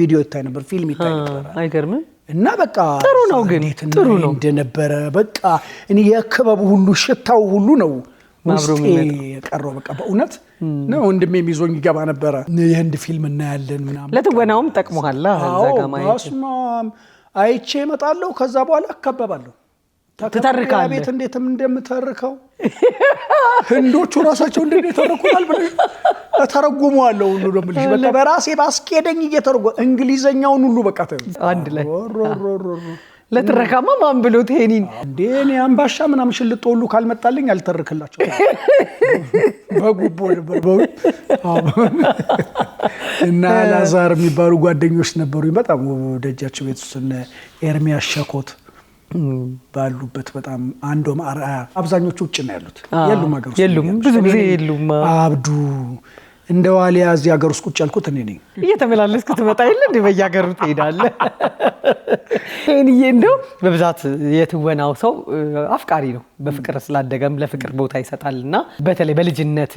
ፊልም ይታይ ነበር አይገርምም እና በቃ ጥሩ ነው ግን ጥሩ ነው እንደነበረ በቃ እኔ የክበቡ ሁሉ ሽታው ሁሉ ነው ውስጤ የቀረው በቃ በእውነት ነው ወንድሜ የሚዞኝ ይገባ ነበር የህንድ ፊልም እናያለን ምናምን ለትወናውም ጠቅሞሃል እዛ ጋር ማየት አይቼ እመጣለሁ ከዛ በኋላ አከባባለሁ ተተርካለህ ቤት እንዴትም እንደምተርከው ህንዶቹ ራሳቸው እንደተረኩታል ብለ ተረጉመዋለሁ ሁሉ ደምልሽ በቃ በራሴ ባስኬደኝ እየተረጎ እንግሊዘኛውን ሁሉ በቃ አንድ ላይ ለትረካማ ማን ብሎት ሄኒን እንዴ አምባሻ ምናምን ሽልጦ ሁሉ ካልመጣልኝ አልተርክላቸው በጉቦ ነበር እና ላዛር የሚባሉ ጓደኞች ነበሩኝ በጣም ደጃቸው ቤት ውስጥ ኤርሚያስ ሸኮት ባሉበት በጣም አንዶም አርአያ አብዛኞቹ ውጭ ነው ያሉት የሉም ሀገር ውስጥ የሉም ብዙ ጊዜ የሉም አብዱ እንደ ዋሊያ እዚህ ሀገር ውስጥ ቁጭ ያልኩት እኔ ነኝ እየተመላለስክ ትመጣ የለ እንደ በየሀገሩ ትሄዳለህ እኔ እንደው በብዛት የትወናው ሰው አፍቃሪ ነው በፍቅር ስላደገም ለፍቅር ቦታ ይሰጣልና በተለይ በልጅነት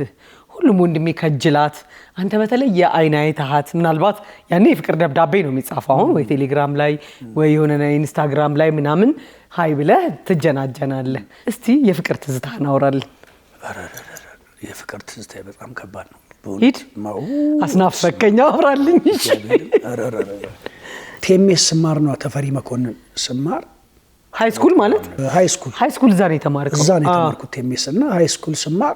ሁሉም ወንድሜ ከጅላት አንተ በተለይ የአይን አይተሃት ምናልባት ያኔ የፍቅር ደብዳቤ ነው የሚጻፈው አሁን ወይ ቴሌግራም ላይ ወይ የሆነ ኢንስታግራም ላይ ምናምን ሃይ ብለህ ትጀናጀናለህ እስቲ የፍቅር ትዝታ እናወራለን የፍቅር ትዝታ በጣም ከባድ ነው ሂድ አስናፈከኝ አወራልኝ እሺ ቴሜስ ስማር ነው ተፈሪ መኮንን ስማር ሃይ ስኩል ማለት ሃይ ስኩል ዛሬ ተማርከው ዛሬ ተማርኩት ቴሜስ እና ሃይ ስኩል ስማር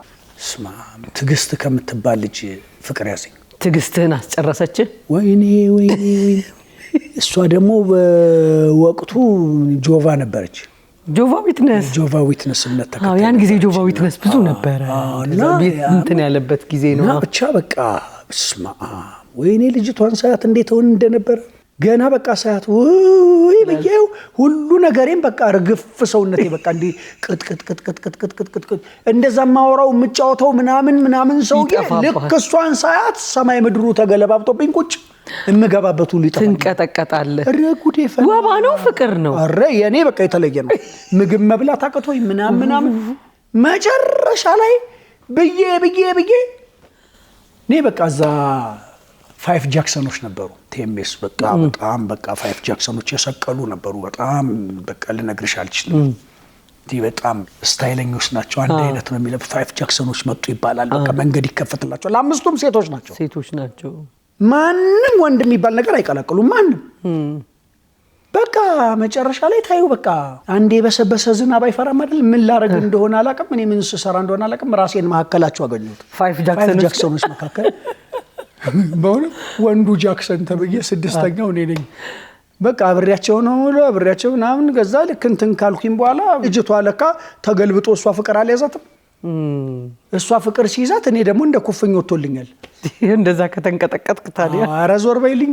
ትግስት ከምትባል ልጅ ፍቅር ያዘኝ ትግስትህን አስጨረሰች ወይኔ እሷ ደግሞ በወቅቱ ጆቫ ነበረች ጆቫ ዊትነስ እምነት ተከታይ ያን ጊዜ ጆቫ ዊትነስ ብዙ ነበረ እንትን ያለበት ጊዜ ነው ብቻ በቃ ስማ ወይኔ ልጅቷን ሳያት እንዴት ሆነ እንደነበረ ገና በቃ ሳያት ወይ በየው ሁሉ ነገሬን በቃ ርግፍ ሰውነቴ በቃ እንዲ ቅጥ እንደዛ ማወራው ምጫወተው ምናምን ሰው ልክ እሷን ሳያት ሰማይ ምድሩ ተገለባብጦብኝ ቁጭ እምገባበት ሁሉ ይጣ ትንቀጠቀጣለህ ረጉዴ ወባ ነው ፍቅር ነው አረ የኔ በቃ የተለየ ነው ምግብ መብላት አቀቶኝ ምናምን መጨረሻ ላይ ብዬ እኔ በቃ እዛ 5 ጃክሰኖች ነበሩ ቴሜስ በጣም በቃ 5 ጃክሰኖች የሰቀሉ ነበሩ በጣም በቃ ልነግርሽ አልችልም ዲ በጣም ስታይለኞች ናቸው አንድ አይነት ነው የሚለው 5 ጃክሰኖች መጡ ይባላል በቃ መንገድ ይከፈትላቸው ለአምስቱም ሴቶች ናቸው ማንንም ወንድ የሚባል ነገር አይቀላቀሉም ማንንም በቃ መጨረሻ ላይ ታዩ በቃ አንዴ በሰበሰ ዝናብ አይፈራም አይደል ምን ላረግ እንደሆነ አላቀም እኔ ምን ስሰራ እንደሆነ አላቀም ራሴን ማከላቸው አገኙት 5 ጃክሰኖች መካከል በሆነ ወንዱ ጃክሰን ተብዬ ስድስተኛው እኔ ነኝ በቃ አብሬያቸው ምናምን ገዛ ልክ እንትን ካልኩኝ በኋላ እጅቷ ለካ ተገልብጦ እሷ ፍቅር አልያዛትም እሷ ፍቅር ሲይዛት እኔ ደግሞ እንደ ኩፍኝ ወጥቶልኛል እንደዛ ከተንቀጠቀጥክ ታዲያ ኧረ ዞር በይልኝ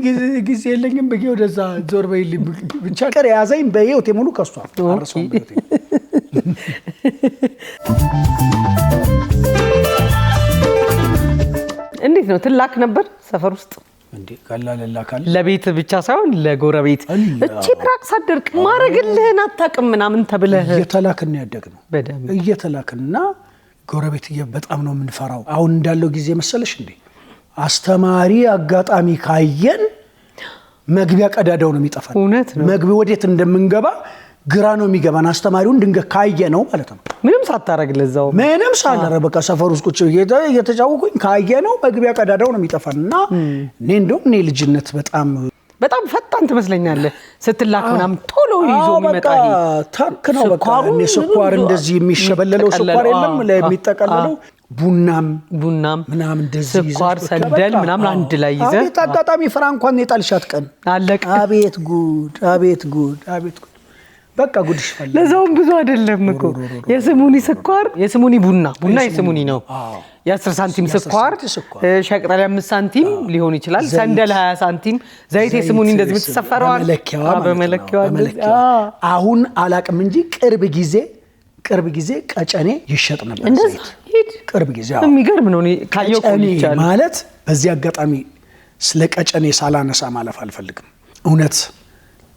ጊዜ የለኝም ብዬ ወደዛ ዞር በይልኝ ብቻ ቀር ያዘኝ በህይወቴ ሙሉ ከሷ አርሰው እንዴት ነው ትላክ ነበር ሰፈር ውስጥ እንዴ ቀላልላ ካለ ለቤት ብቻ ሳይሆን ለጎረቤት እቺ ብራቅ ሳደርቅ ማረግልህን አታውቅም ምናምን ተብለህ እየተላክን ያደግነው በደንብ እየተላክንና ጎረቤት በጣም ነው የምንፈራው አሁን እንዳለው ጊዜ መሰለሽ እንዴ አስተማሪ አጋጣሚ ካየን መግቢያ ቀዳዳው ነው የሚጠፋው እውነት ነው መግቢያ ወዴት እንደምንገባ ግራ ነው የሚገባን አስተማሪውን ድንገት ካየ ነው ማለት ነው ምንም ሳታረግ ለዛው ምንም ሳላረ በቃ ሰፈር ውስጥ ቁጭ እየተጫወኩኝ ካየ ነው መግቢያ ቀዳዳው ነው የሚጠፋና እኔ እንደውም እኔ ልጅነት በጣም ፈጣን ትመስለኛለህ ስትላክ ምናምን ቶሎ ይዞ የሚመጣ ታንክ ነው በቃ እኔ ስኳር እንደዚህ የሚሸበለለው ስኳር የለም ለሚጠቀለለው ቡናም ምናምን እንደዚህ ስኳር ሰንደል ምናምን አንድ ላይ ይዘህ አቤት አጋጣሚ ፍራንኳን የጣልሻት ቀን አለቀ አቤት ጉድ በቃ ጉድሽ ፈለ ለዛውም ብዙ አይደለም እኮ የስሙኒ ስኳር የስሙኒ ቡና የስሙኒ ነው የ10 ሳንቲም ስኳር ሸቅጠል 5 ሳንቲም ሊሆን ይችላል ሰንደል 20 ሳንቲም ዘይት የስሙኒ እንደዚህ የምትሰፈረው በመለኪያዋ አሁን አላቅም እንጂ ቅርብ ጊዜ ቀጨኔ ይሸጥ ነበር ዘይት ቅርብ ጊዜ የሚገርም ነው ካየው ይቻላል ማለት በዚህ አጋጣሚ ስለ ቀጨኔ ሳላነሳ ማለፍ አልፈልግም እውነት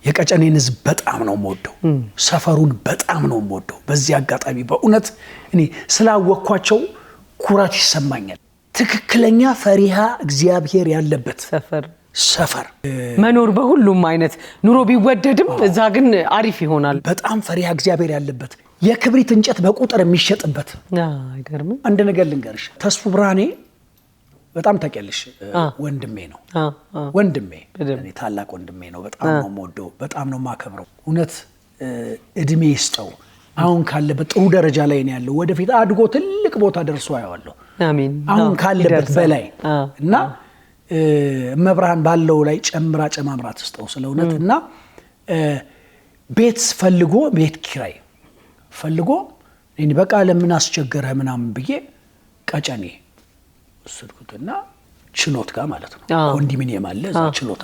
የቀጨኔን ህዝብ በጣም ነው የምወደው። ሰፈሩን በጣም ነው የምወደው። በዚህ አጋጣሚ በእውነት እኔ ስላወቅኳቸው ኩራት ይሰማኛል። ትክክለኛ ፈሪሃ እግዚአብሔር ያለበት ሰፈር መኖር በሁሉም አይነት ኑሮ ቢወደድም እዛ ግን አሪፍ ይሆናል። በጣም ፈሪሃ እግዚአብሔር ያለበት የክብሪት እንጨት በቁጥር የሚሸጥበት። አይገርም? አንድ ነገር ልንገርሽ፣ ተስፉ ብርሃኔ በጣም ታውቂያለሽ፣ ወንድሜ ነው። ወንድሜ እኔ ታላቅ ወንድሜ ነው። በጣም ነው የምወደው፣ በጣም ነው የማከብረው። እውነት እድሜ ይስጠው። አሁን ካለበት ጥሩ ደረጃ ላይ ነው ያለው። ወደፊት አድጎ ትልቅ ቦታ ደርሶ አየዋለሁ። አሜን። አሁን ካለበት በላይ እና መብርሃን ባለው ላይ ጨማምራ ትስጠው ስለእውነት። እና ቤት ፈልጎ ቤት ኪራይ ፈልጎ እኔ በቃ ለምን አስቸገረህ ምናምን ብዬ ቀጨኔ ወሰድኩትና ችሎት ጋር ማለት ነው ኮንዶሚኒየም አለ እዛ ችሎት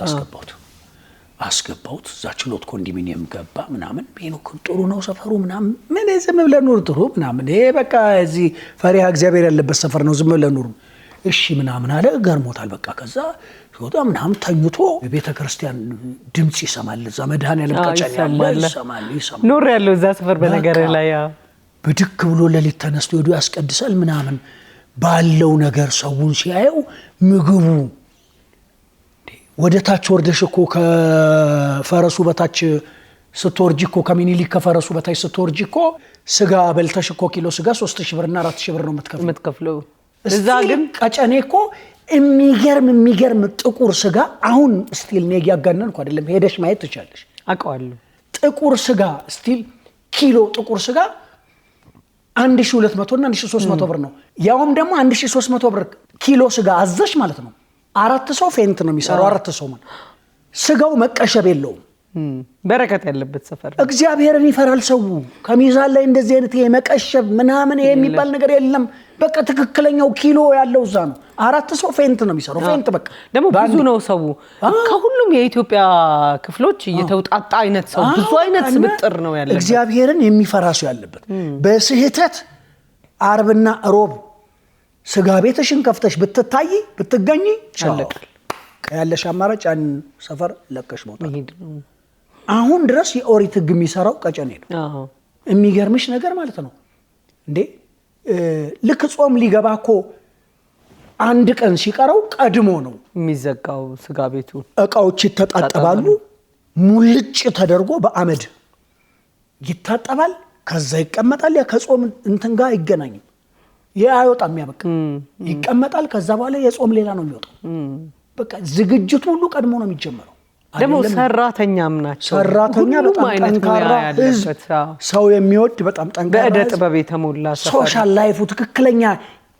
አስገባሁት። እዛ ችሎት ኮንዶሚኒየም ገባ ምናምን ቤኖክ ጥሩ ነው ሰፈሩ ምናምን ምን ዝም ብለህ ኑር ጥሩ ምናምን ይሄ በቃ እዚህ ፈሪሃ እግዚአብሔር ያለበት ሰፈር ነው ዝም ብለህ ኑር እሺ ምናምን አለ። ገርሞታል። በቃ ከዛ ሲወጣ ምናምን ተኝቶ ቤተ ክርስቲያን ድምጽ ይሰማል። እዛ መድኃኔዓለም ቀጨኔ ያለ ይሰማል። ኖር ያለው እዛ ሰፈር በነገር ላይ ብድክ ብሎ ለሊት ተነስቶ ሄዶ ያስቀድሳል ምናምን ባለው ነገር ሰውን ሲያየው ምግቡ ወደ ታች ወርደሽ እኮ ከፈረሱ በታች ስትወርጂ እኮ ከሚኒሊክ ከፈረሱ በታች ስትወርጂ እኮ ስጋ በልተሽ እኮ ኪሎ ስጋ 3000 ብርና 4000 ብር ነው የምትከፍለው። እዛ ግን ቀጨኔ እኮ የሚገርም ጥቁር ስጋ አሁን ስቲል ነው ያጋነንኩ አይደለም፣ ሄደሽ ማየት ትችላለሽ። አውቀዋለሁ። ጥቁር ስጋ ስቲል ኪሎ ጥቁር ስጋ 1200 እና 1300 ብር ነው። ያውም ደግሞ 1300 ብር ኪሎ ስጋ አዘሽ ማለት ነው። 4 ሰው ፌንት ነው የሚሰራው። 4 ሰው ማለት ስጋው መቀሸብ የለውም። በረከት ያለበት ሰፈር እግዚአብሔርን ይፈራል ሰው። ከሚዛን ላይ እንደዚህ አይነት የመቀሸብ ምናምን የሚባል ነገር የለም። በቃ ትክክለኛው ኪሎ ያለው እዛ ነው። 4 ሰው ፌንት ነው የሚሰራው። ፌንት በቃ ደግሞ ብዙ ነው ሰው ከሁሉም የኢትዮጵያ ክፍሎች እየተውጣጣ አይነት ሰው ብዙ አይነት ስብጥር ነው ያለበት። እግዚአብሔርን የሚፈራ ሰው ያለበት። በስህተት አርብና ሮብ ስጋ ቤትሽን ከፍተሽ ብትገኝ ቻለቀ ያለሽ አማራጭ ያን ሰፈር ለቀሽ መውጣት። አሁን ድረስ የኦሪት ሕግ የሚሰራው ቀጨኔ ነው። የሚገርምሽ ነገር ማለት ነው እንዴ ልክ ጾም ሊገባ እኮ አንድ ቀን ሲቀረው ቀድሞ ነው የሚዘጋው ስጋ ቤቱ። እቃዎች ይተጣጠባሉ። ሙልጭ ተደርጎ በአመድ ይታጠባል። ከዛ ይቀመጣል። ያ ከጾም እንትን ጋር አይገናኝም። አይወጣም። ያበቃ ይቀመጣል። ከዛ በኋላ የጾም ሌላ ነው የሚወጣው። በቃ ዝግጅቱ ሁሉ ቀድሞ ነው የሚጀመረው። ደግሞ ሰራተኛም ናቸው። ሰራተኛ በጣም ጠንካራ ህዝብ፣ ሰው የሚወድ በጣም ጠንካራ በእደ ጥበብ የተሞላ ሶሻል ላይፉ ትክክለኛ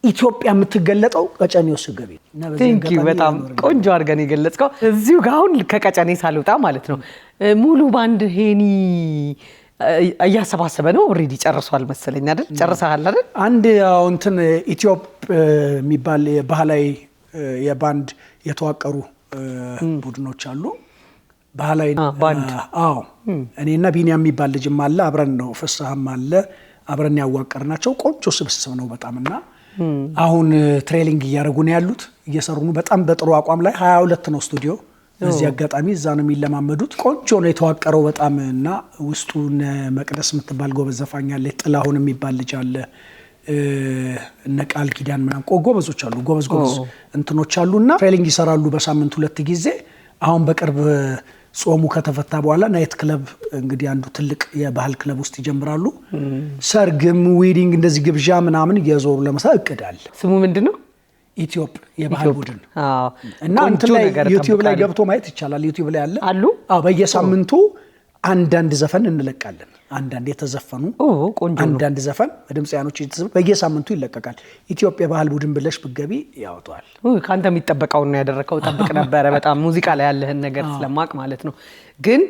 ኢትዮጵያ የምትገለጠው ቀጨኔው ስገቤ። ቴንክ ዩ በጣም ቆንጆ አድርገን የገለጽከው። እዚሁ ጋር አሁን ከቀጨኔ ሳልወጣ ማለት ነው ሙሉ ባንድ ሄኒ እያሰባሰበ ነው። ኦሬዲ ጨርሷል መሰለኝ አይደል? ጨርሰሃል አይደል? አንድ እንትን ኢትዮጵ የሚባል ባህላዊ የባንድ የተዋቀሩ ቡድኖች አሉ። ባህላዊ ባንድ እኔና ቢኒያም የሚባል ልጅም አለ። አብረን ነው ፍስሐም አለ አብረን ያዋቀርናቸው ቆንጆ ስብስብ ነው በጣምና አሁን ትሬኒንግ እያደረጉ ነው ያሉት፣ እየሰሩ ነው በጣም በጥሩ አቋም ላይ 22 ነው ስቱዲዮ። በዚህ አጋጣሚ እዛ ነው የሚለማመዱት። ቆንጆ ነው የተዋቀረው በጣምና ውስጡን መቅደስ የምትባል ጎበዝ ዘፋኝ አለ። ጥላሁን የሚባል ልጅ አለ። እነ ቃል ኪዳን ምናምን ጎበዞች አሉ። ጎበዝ እንትኖች አሉና ትሬኒንግ ይሰራሉ በሳምንት 2 ጊዜ። አሁን በቅርብ ጾሙ ከተፈታ በኋላ ናይት ክለብ እንግዲህ አንዱ ትልቅ የባህል ክለብ ውስጥ ይጀምራሉ። ሰርግም ዊዲንግ እንደዚህ ግብዣ ምናምን እየዞሩ ለመስራት እቅዳል። ስሙ ምንድነው? ኢትዮጵ የባህል ቡድን እና እንትን ላይ ዩቲዩብ ላይ ገብቶ ማየት ይቻላል። ዩቲዩብ ላይ አለ አሉ። በየሳምንቱ አንዳንድ ዘፈን እንለቃለን። አንዳንድ የተዘፈኑ አንዳንድ ዘፈን በድምጽያኖች የተዘፈኑ በየሳምንቱ ይለቀቃል። ኢትዮጵያ ባህል ቡድን ብለሽ ብትገቢ ያወጣዋል። ካንተ የሚጠበቀው ነው ያደረከው። ጠብቅ ነበረ በጣም ሙዚቃ ላይ ያለህን ነገር ስለማቅ ማለት ነው። ግን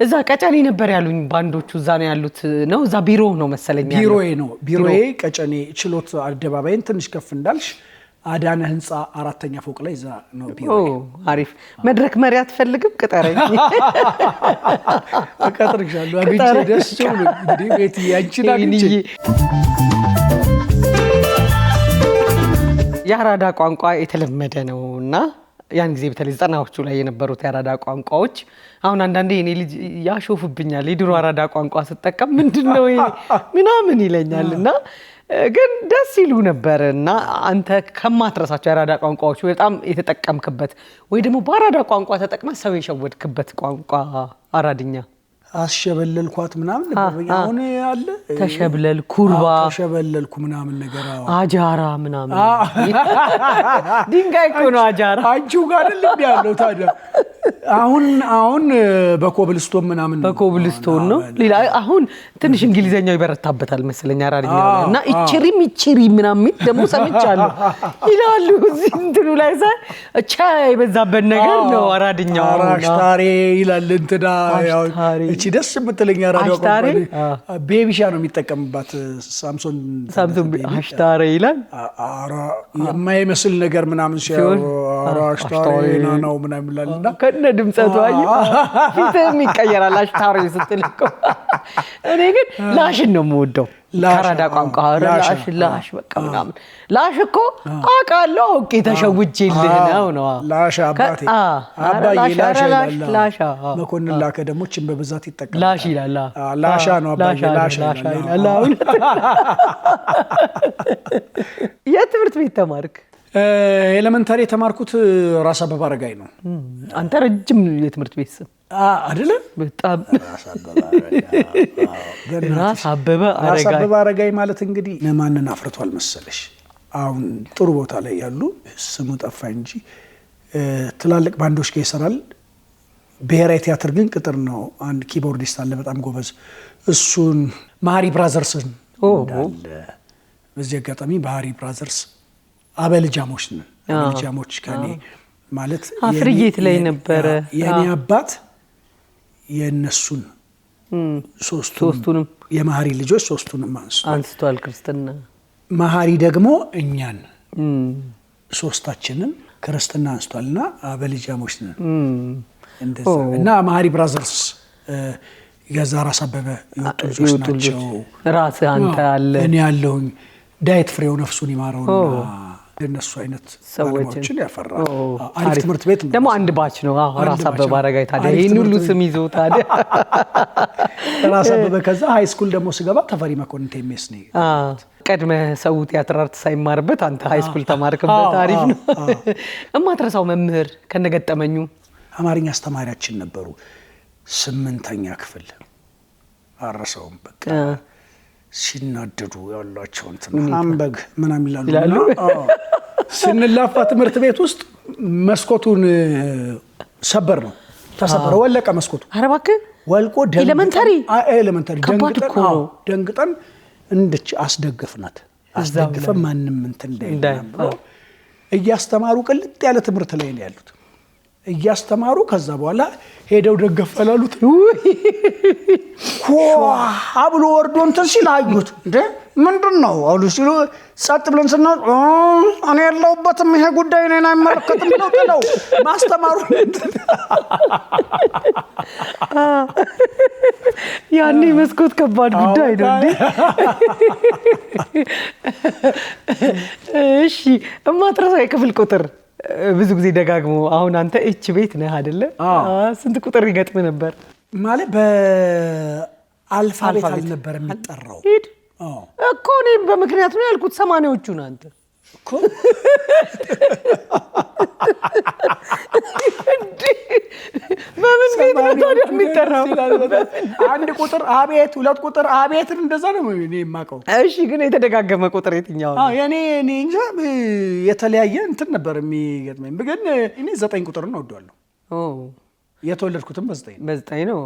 እዛ ቀጨኔ ነበር ያሉኝ ባንዶቹ እዛ ነው ያሉት ነው። እዛ ቢሮ ነው መሰለኝ ያለው። ቢሮዬ ነው። ቢሮዬ ቀጨኔ ችሎት አደባባይን ትንሽ ከፍ እንዳልሽ አዳነ ህንፃ 4ኛ ፎቅ ላይ እዛ ነው ቢሮ። አሪፍ መድረክ መሪ አትፈልግም? ቅጠረኝ። አቀጥርሻለሁ። አግኝቼ ደስ ብሎ እንግዲህ ቤት ያንቺና አግኝቼ የአራዳ ቋንቋ የተለመደ ነውና ያን ጊዜ በተለይ 90ዎቹ ላይ የነበሩት የአራዳ ቋንቋዎች አሁን አንዳንዴ እኔ ልጅ ያሾፍብኛል። የድሮ አራዳ ቋንቋ ስጠቀም ምንድነው ይሄ ምናምን ይለኛልና ግን ደስ ይሉ ነበር። እና አንተ ከማትረሳቸው የአራዳ ቋንቋዎች በጣም የተጠቀምክበት ወይ ደግሞ በአራዳ ቋንቋ ተጠቅመህ ሰው የሸወድክበት ቋንቋ አራድኛ? አሸበለልኳት ምናምን ነበር። አሁን አለ ተሸብለል ኩርባ ተሸበለልኩ ምናምን ነገር አጃራ ምናምን ድንጋይ እኮ ነው አጃራ። አንቺው ጋር አይደለም ያለው ታዲያ። አሁን በኮብልስቶን ምናምን በኮብልስቶን ነው። ሌላ አሁን ትንሽ እንግሊዘኛው ይበረታበታል መሰለኝ አራድኛው ላይ እና ኢችሪ ምናምን ደግሞ ሰምቻለሁ ይላሉ። እዚህ እንትኑ ላይ ሳይ የበዛበት ነገር ነው አራድኛው። አሽታሬ ይላል እንትና ያው እቺ ደስ የምትለኝ አራዳው ቋንቋ ቤቢሻ ነው የሚጠቀምባት ሳምሶን አሽታሬ ይላል። የማይመስል ነገር ምናምን ሲያው አሽታሬ ነው ምናምን ይላልና ከነ ድምጸቱ አየህ ፊትም ይቀየራል አሽታሬ ስትል እኮ። እኔ ግን ላሽን ነው የምወደው ከአራዳ ቋንቋ ላሽ በቃ ምናምን ላሽ እኮ አውቃለሁ አውቄ ተሸውጄልህ ነው ላሽ አባቴ አባዬ ላሽ መኮንን ላከ ደግሞ ችን በብዛት ይጠቀማል። ላሽ ይላል ላሻ ነው አባዬ ላሽ ይላል። የትምህርት ቤት ተማርክ? ኤሌመንታሪ የተማርኩት ራስ አበበ አረጋይ ነው። አንተ ረጅም የትምህርት ቤት ስም አይደለ? በጣም ራስ አበበ አረጋይ ማለት እንግዲህ ማንን አፍርቷል መሰለሽ? አሁን ጥሩ ቦታ ላይ ያሉ ስሙ ጠፋ እንጂ ትላልቅ ባንዶች ጋር ይሰራል። ብሔራዊ ቲያትር ግን ቅጥር ነው። አንድ ኪቦርዲስት አለ በጣም ጎበዝ። እሱን ማሪ ብራዘርስን እንዳለ በዚህ አጋጣሚ ባህሪ ብራዘርስ አበልጃሞች ነን። አበልጃሞች ከኔ ማለት አፍርዬት ላይ ነበረ የኔ አባት የነሱን ሶስቱንም የማህሪ ልጆች ሶስቱንም አንስቷል ክርስትና። ማህሪ ደግሞ እኛን ሶስታችንን ክርስትና አንስቷልና አበልጃሞች ነን እንደዛ። እና ማህሪ ብራዘርስ የዛ ራስ አበበ የወጡ ልጆች ናቸው። ራስህ አንተ አለ እኔ ያለሁኝ ዳዊት ፍሬው ነፍሱን ይማረውና እነሱ አይነት ሰዎችን ያፈራ አሪፍ ትምህርት ቤት ነው። ደግሞ አንድ ባች ነው። ራስ አበበ አረጋይ ታዲያ ይሄን ሁሉ ስም ይዞ ታዲያ ራስ አበበ። ከዛ ሃይ ስኩል ደግሞ ስገባ ተፈሪ መኮንን ቴሜስ ነው። ቀድመ ሰው ቲያትር አርት ሳይማርበት አንተ ሃይ ስኩል ተማርክበት። አሪፍ ነው። እማትረሳው መምህር ከነገጠመኙ? አማርኛ አስተማሪያችን ነበሩ 8ኛ ክፍል አረሰውም። በቃ ሲናደዱ ያላቸው እንትን አንበግ ምናምን ይላሉ። ስንላፋ ትምህርት ቤት ውስጥ መስኮቱን ሰበር ነው ተሰበረ፣ ወለቀ መስኮቱ። ኧረ እባክህ ወልቆ ኤሌመንታሪ ደንግጠን እንድች አስደገፍናት። አስደግፈን ማንም እንትን እንዳይል እያስተማሩ ቅልጥ ያለ ትምህርት ላይ ነው ያሉት እያስተማሩ። ከዛ በኋላ ሄደው ደገፈላሉት አብሎ ወርዶ እንትን ሲል አዩት። እንደ ምንድነው አሉ ሲሉ ጸጥ ብለን ስና እኔ ያለሁበትም ይሄ ጉዳይ እኔን አይመለከትም ብለው ጥለው ማስተማሩ። ያኔ መስኮት ከባድ ጉዳይ ነው እንዴ? እሺ እማትረሳው የክፍል ቁጥር? ብዙ ጊዜ ደጋግሞ አሁን አንተ እች ቤት ነህ አይደለ? ስንት ቁጥር ይገጥም ነበር? ማለት በአልፋቤት አልነበር የሚጠራው እኮ። እኔም በምክንያት ነው ያልኩት 80ዎቹን አንተ እኮ በምን ቤት ነው ታዲያ የሚጠራው? አንድ ቁጥር አቤት፣ ሁለት ቁጥር አቤትን እንደዛ ነው እኔ የማውቀው። እሺ ግን የተደጋገመ ቁጥር የትኛው ነው? እኔ እንጃ የተለያየ እንትን ነበር የሚገጥመኝ። ግን እኔ 9 ቁጥር ነው እወደዋለሁ። የተወለድኩትም በ9 ነው።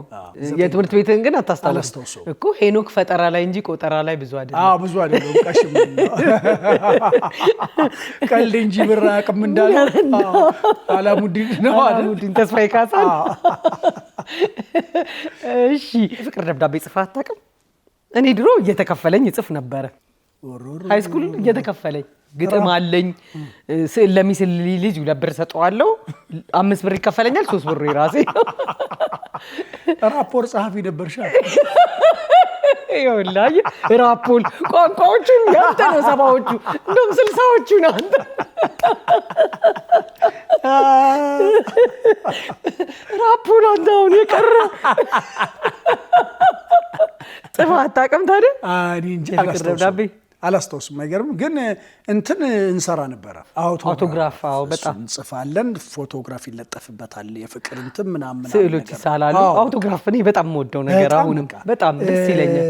የትምህርት ቤትን ግን አታስታውሰው እኮ። ሄኖክ ፈጠራ ላይ እንጂ ቆጠራ ላይ ብዙ አይደለም። ብዙ አይደለም። ቀሽም ቀልድ እንጂ ብር አቅም እንዳለ አላሙዲን ነው አላሙዲን ተስፋዬ ካሳን። እሺ ፍቅር ደብዳቤ ጽፈህ አታውቅም? እኔ ድሮ እየተከፈለኝ ጽፍ ነበረ። ሃይ ስኩል እየተከፈለኝ ግጥም አለኝ። ስዕል ለሚስል ልጅ 2 ብር ሰጠዋለሁ፣ 5 ብር ይከፈለኛል፣ 3 ብር የራሴ ነው። ራፖር ጸሐፊ ነበርሽ? ይኸውልህ ራፖል ቋንቋዎቹን ያንተ ነው 70ዎቹ እንደውም 60ዎቹ ነው አንተ። ራፑን አንተውን የቀረ ጽፋ አታውቅም ታዲያ? እንጂ አላስታውስም። አይገርም ግን እንትን እንሰራ ነበረ አውቶግራፍ በጣም እንጽፋለን። ፎቶግራፍ ይለጠፍበታል። የፍቅር እንትን ምናምን ስዕሎች ይሳላሉ። አውቶግራፍ እኔ በጣም የምወደው ነገር አሁንም በጣም ደስ ይለኛል።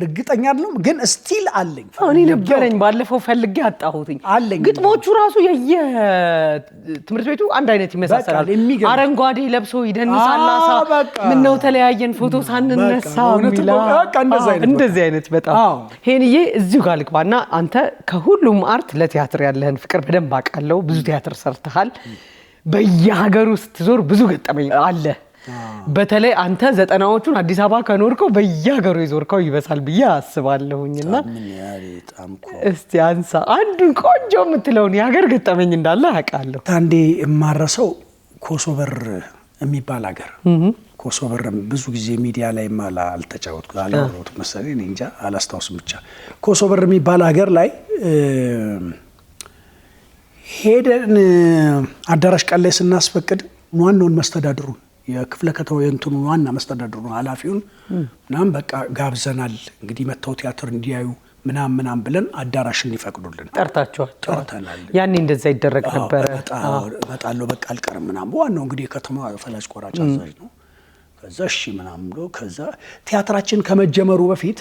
እርግጠኛ አይደለም ግን ስቲል አለኝ። እኔ ነበረኝ ባለፈው ፈልጌ አጣሁትኝ። ግጥሞቹ ራሱ የትምህርት ቤቱ አንድ አይነት ይመሳሰላል። አረንጓዴ ለብሶ ይደንሳል አሳ ምነው ተለያየን ፎቶ ሳንነሳ ሚላ እንደዚህ አይነት በጣም ሄንዬ እዚሁ ጋር ልግባና አንተ ከሁሉም አርት ለቲያትር ያለህን ፍቅር በደንብ አውቃለሁ። ብዙ ቲያትር ሰርተሃል። በየሀገሩ ስትዞር ብዙ ገጠመኝ አለ። በተለይ አንተ 90ዎቹን አዲስ አበባ ከኖርከው በየሀገሩ ይዞርከው ይበሳል ብዬ አስባለሁኝና እስቲ አንሳ አንዱን ቆንጆ የምትለውን የሀገር ገጠመኝ እንዳለ አውቃለሁ። አንዴ የማረሰው ኮሶበር የሚባል ሀገር ኮሶበር ብዙ ጊዜ ሚዲያ ላይ አልተጫወትኩት አላወራሁት መሰለኝ እንጃ አላስታውስም። ብቻ ኮሶበር የሚባል ሀገር ላይ ሄደን አዳራሽ ቀን ላይ ስናስፈቅድ ዋናውን መስተዳድሩን የክፍለ ከተማው የእንትኑ ዋና መስተዳድሩን ኃላፊውን ምናምን በቃ ጋብዘናል እንግዲህ መተው ቲያትር እንዲያዩ ምናምን ብለን አዳራሽ እንዲፈቅዱልን ጠርተናል። ያኔ እንደዛ ይደረግ ነበር። እመጣለሁ በቃ አልቀርም ምናምን። ዋናው እንግዲህ የከተማው ፈላጭ ቆራጭ አዛዥ ነው። ከዛ እሺ ምናምን ብሎ ከዛ ቲያትራችን ከመጀመሩ በፊት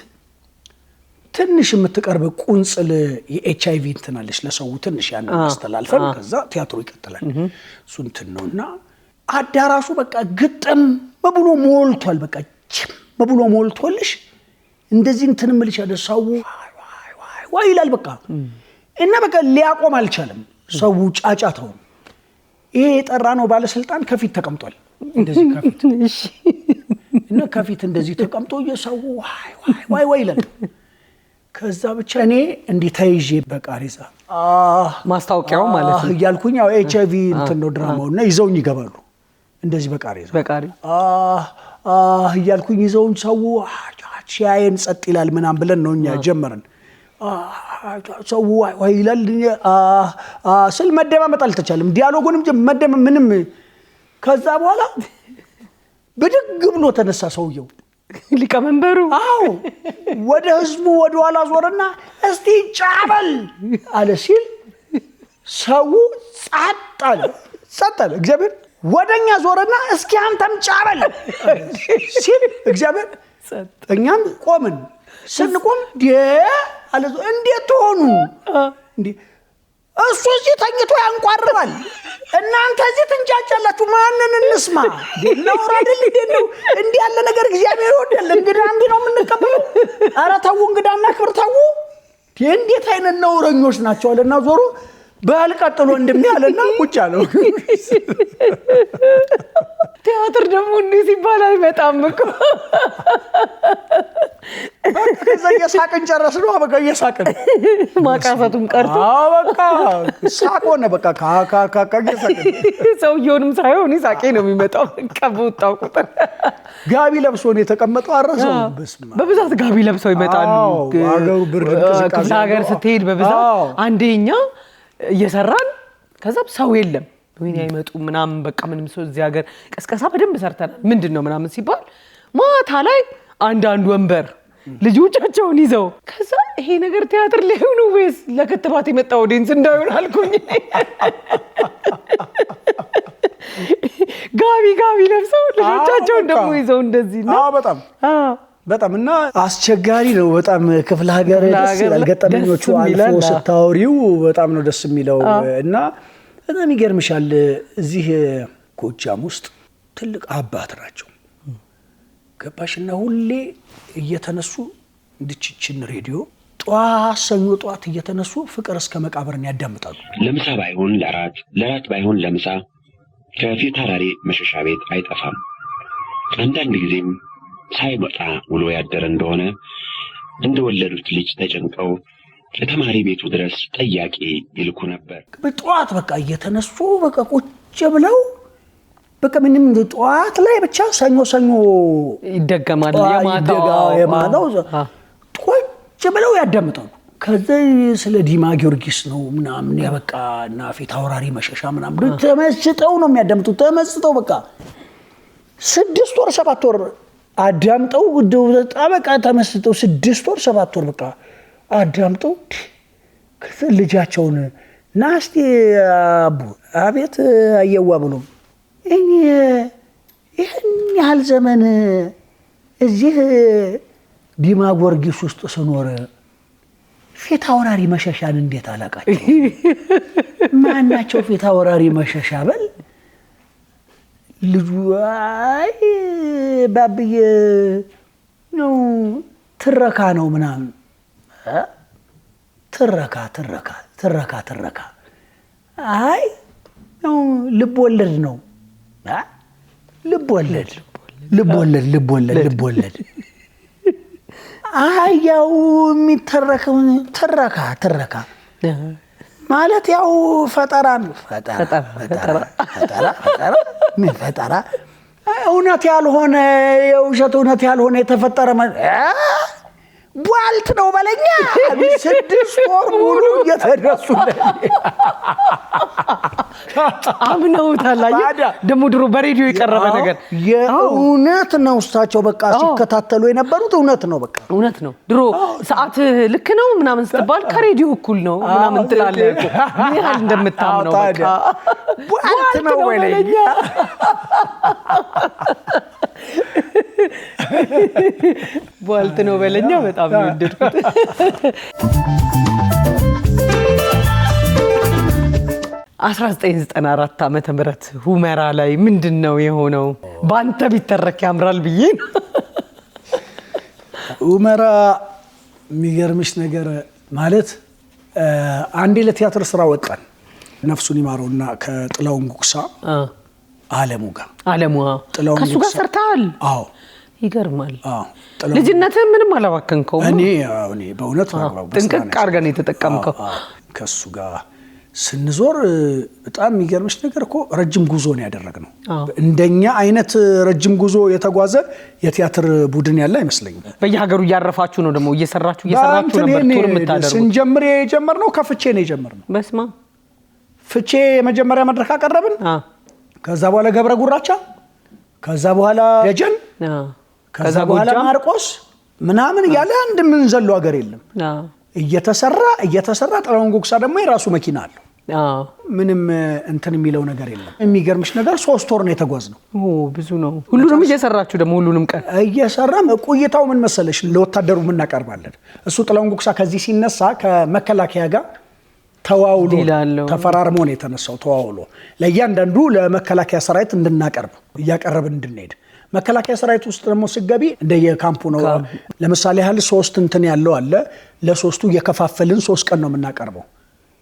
ትንሽ የምትቀርብ ቁንጽል የኤችአይቪ እንትን አለች ለሰው ትንሽ ያን አስተላልፈን ከዛ ቲያትሩ ይቀጥላል። እሱ እንትን ነውና አዳራሹ በቃ ግጥም ብሎ ሞልቷል። በቃ ብሎ ሞልቶልሽ እንደዚህ እንትን ምልሽ ያደ ሰው ዋይ ይላል በቃ እና በቃ ሊያቆም አልቻለም ሰው ጫጫታው። ይሄ የጠራ ነው ባለስልጣን ከፊት ተቀምጧል እንደዚህ ከፊት እና ከፊት እንደዚህ ተቀምጦ የሰው ዋይ ይላል። ከዛ ብቻ እኔ እንዲታይዤ በቃሪዛ ማስታወቂያው ማለት ነው እያልኩኝ ያው ኤችአይቪ እንትን ነው ድራማውና ይዘውኝ ይገባሉ። እንደዚህ በቃሪዛ እያልኩኝ ይዘውኝ ሰው ሲያየን ጸጥ ይላል ምናምን ብለን ነው እኛ ጀመርን። ሰው ዋይ ይላል ስል መደማመጥ አልተቻለም። ዲያሎጉንም መደማመጥ ምንም። ከዛ በኋላ ብድግ ብሎ ተነሳ ሰውየው ሊቀመንበሩ። ወደ ህዝቡ ወደ ኋላ ዞርና እስቲ ጫበል አለ ሲል ሰው ጸጥ አለ። እግዚአብሔር ወደኛ ዞርና እስኪ አንተም ጫበል ሲል እግዚአብሔር እኛም ቆምን። ስንቆም አለ እንዴት ሆኑ እንዴ? እሱ እዚህ ተኝቶ ያንቋርባል፣ እናንተ እዚህ ትንጫጫላችሁ። ማንን እንስማ? ነው አይደል? እንዴ ያለ ነገር እግዚአብሔር ይወዳል። እንግዳ እንዲህ ነው የምንቀበለው። ኧረ ተው እንግዳና ክብር ተው። እንዴት አይነት ነውረኞች ናቸው አለና ዞሩ በል ቀጥሎ እንደሚያለና ቁጭ አለው። ቲያትር ደግሞ እንዲህ ሲባል አይመጣም እኮ። ከዛ የሳቅን ጨረስን። በቃ የሳቅን ማቃፈቱም ቀርቶ በቃ ሳቅ ሆነ። በቃ ካካ የሳቅን ሰውየውንም ሳይሆን ሳቄ ነው የሚመጣው። ቀበውጣው ቁጥር ጋቢ ለብሶ ነው የተቀመጠው። አረሰው በብዛት ጋቢ ለብሰው ይመጣሉ። አገሩ ብርድ ክፍለ ሀገር ስትሄድ በብዛት አንደኛ እየሰራን ከዛ ሰው የለም ወይኔ አይመጡ ምናምን በቃ ምንም ሰው እዚህ ሀገር ቀስቀሳ በደንብ ሰርተናል። ምንድነው ምናምን ሲባል ማታ ላይ አንዳንድ ወንበር ልጆቻቸውን ይዘው ከዛ ይሄ ነገር ቲያትር ሊሆን ወይስ ለክትባት የመጣ ኦዲየንስ እንዳይሆን አልኩኝ። ጋቢ ለብሰው ልጆቻቸውን ደግሞ ይዘው እንደዚህ ነው። በጣም እና አስቸጋሪ ነው በጣም። ክፍለ ሀገር ደስ ይላል። ገጠመኞቹ አልፎ ስታወሪው በጣም ነው ደስ የሚለው። እና በጣም ይገርምሻል እዚህ ጎጃም ውስጥ ትልቅ አባት ናቸው ገባሽና ሁሌ እየተነሱ እንድችችን ሬዲዮ ጧት ሰኞ ጧት እየተነሱ ፍቅር እስከ መቃብርን ያዳምጣሉ። ለምሳ ባይሆን ለራት ባይሆን ለምሳ ከፊት አራሪ መሸሻ ቤት አይጠፋም። አንዳንድ ጊዜም ሳይመጣ ውሎ ያደረ እንደሆነ እንደወለዱት ልጅ ተጨንቀው ለተማሪ ቤቱ ድረስ ጠያቂ ይልኩ ነበር። በጧት በቃ እየተነሱ በቃ ቁጭ ብለው በቃ ምንም ጧት ላይ ብቻ ሰኞ ይደገማል። የማታው ቁጭ ብለው ያዳምጣሉ። ከዛ ስለ ዲማ ጊዮርጊስ ነው ምናምን ያበቃ እና ፊት አውራሪ መሸሻ ምናምን ተመስጠው ነው የሚያዳምጡት ተመስጠው በቃ 6 ወር 7 ወር አዳምጠው በቃ ተመስጠው 6 ወር 7 ወር በቃ አዳምጠው ልጃቸውን ናስቲ አቡ አቤት አየዋ ብሎ እኔ ይሄን ያህል ዘመን እዚህ ዲማ ጊዮርጊስ ውስጥ ስኖር ፊት አውራሪ መሸሻን እንዴት አላቃቸው ማናቸው ፊት አውራሪ መሸሻ በል ልጁ አይ ባብዬ ነው ትረካ ነው ምናምን ትረካ አይ ነው ልብ ወለድ ነው ልብ ወለድ አይ ያው የሚተረከው ትረካ ማለት ያው ፈጠራ ነው ፈጠራ እውነት ያልሆነ የውሸት እውነት ያልሆነ የተፈጠረ ቧልት ነው በለኛ 6 ወር ሙሉ እየተደሱ አምነውታል ደግሞ ድሮ በሬዲዮ የቀረበ ነገር የእውነት ነው እሳቸው በቃ ሲከታተሉ የነበሩት እውነት ነው በቃ እውነት ነው ድሮ ሰዓት ልክ ነው ምናምን ስትባል ከሬዲዮ እኩል ነው ምናምን ትላለህ እኮ ምን ያህል እንደምታምነው በቃ ቧልት ነው በለኛ ቧልት ነው በለኛ በጣም ነው ወደድኩት 1994 ዓመተ ምህረት ሁመራ ላይ ምንድነው የሆነው ባንተ ቢተረክ ያምራል ብዬ ሁመራ የሚገርምሽ ነገር ማለት አንዴ ለቲያትር ስራ ወጣን ነፍሱን ይማረውና ከጥላውን ጉክሳ አለሙ ጋር ከሱ ጋር ሰርታል አዎ ይገርማል ልጅነትህ ምንም አላባከንከው እኔ በእውነት ጥንቅቅ አድርገን የተጠቀምከው ከሱ ጋር ስንዞር በጣም የሚገርምሽ ነገር እኮ ረጅም ጉዞ ነው ያደረግነው እንደኛ አይነት ረጅም ጉዞ የተጓዘ የቲያትር ቡድን ያለ አይመስለኝም በየሀገሩ እያረፋችሁ ነው ደግሞ እየሰራችሁ ነበር ቶሎ የምታደርጉት ስንጀምር የጀመርነው ከፍቼ ነው የጀመርነው በስማ ፍቼ የመጀመሪያ መድረክ አቀረብን ከዛ በኋላ ገብረ ጉራቻ ከዛ በኋላ ደጀን ከዛ በኋላ ማርቆስ ምናምን ያለ አንድ ምን ዘሎ ሀገር የለም እየተሰራ ጥላውን ጉክሳ ደግሞ የራሱ መኪና አለው ምንም እንትን የሚለው ነገር የለም የሚገርምሽ ነገር 3 ወር ነው የተጓዝነው ብዙ ነው ሁሉንም እየሰራችሁ ደግሞ ሁሉንም ቀን እየሰራም ቆይታው ምን መሰለሽ ለወታደሩ ምን እናቀርባለን እሱ ጥላውን ጉክሳ ከዚህ ሲነሳ ከመከላከያ ጋር ተዋውሎ ተፈራርሞ ነው የተነሳው ተዋውሎ ለእያንዳንዱ ለመከላከያ ሰራዊት እንድናቀርብ እያቀረብን እንድንሄድ መከላከያ ሰራዊት ውስጥ ደግሞ ሲገቢ እንደየካምፑ ነው ለምሳሌ ያህል 3 እንትን ያለው አለ ለሶስቱ የከፋፈልን 3 ቀን ነው የምናቀርበው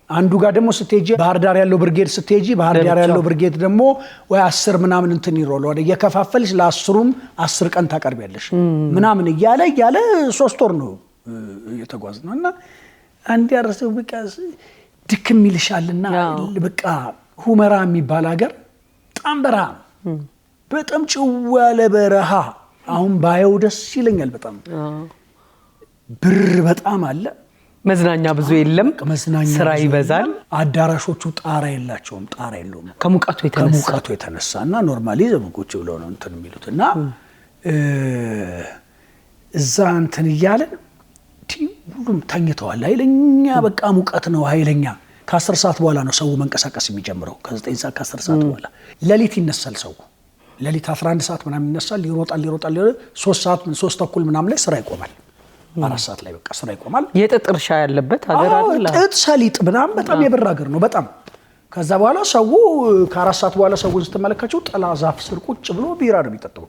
አንዱ ጋር ደግሞ ስትሄጂ ባህር ዳር ያለው ብርጌድ ስትሄጂ ባህር ዳር ያለው ብርጌድ ደግሞ ወይ 10 ምናምን እንትን ይሮል ወደ የከፋፈልሽ ለ10ሩም 10 ቀን ታቀርቢያለሽ ምናምን እያለ 3 ወር ነው የተጓዝነውና አንድ ያርሰው በቃ ድክም ይልሻልና በቃ ሁመራ የሚባል ሀገር በጣም በረሃ በጣም ጭዋለ በረሃ አሁን ባየው ደስ ይለኛል በጣም ብር በጣም አለ መዝናኛ ብዙ የለም ስራ ይበዛል አዳራሾቹ ጣራ የላቸውም ጣራ የለውም ከሙቀቱ የተነሳና ኖርማሊ ዘመቆች ብለው ነው እንትን የሚሉትና እዛ እንትን ይያለን ሁሉም ተኝተዋል ኃይለኛ በቃ ሙቀት ነው ኃይለኛ ከ10 ሰዓት በኋላ ነው ሰው መንቀሳቀስ የሚጀምረው ከ9 ሰዓት ከ10 ሰዓት በኋላ ለሊት ይነሳል ሰው ለሊት 11 ሰዓት ምናምን ይነሳል ይሮጣል 3 ሰዓት 3 ተኩል ምናምን ላይ ስራ ይቆማል 4 ሰዓት ላይ በቃ ስራ ይቆማል የጥጥ እርሻ ያለበት ሀገር አይደል ጥጥ ሰሊጥ ምናምን በጣም የብር ሀገር ነው በጣም ከዛ በኋላ ሰው ከ4 ሰዓት በኋላ ሰውን ስትመለከቱ ጥላ ዛፍ ስር ቁጭ ብሎ ቢራ ነው የሚጠጣው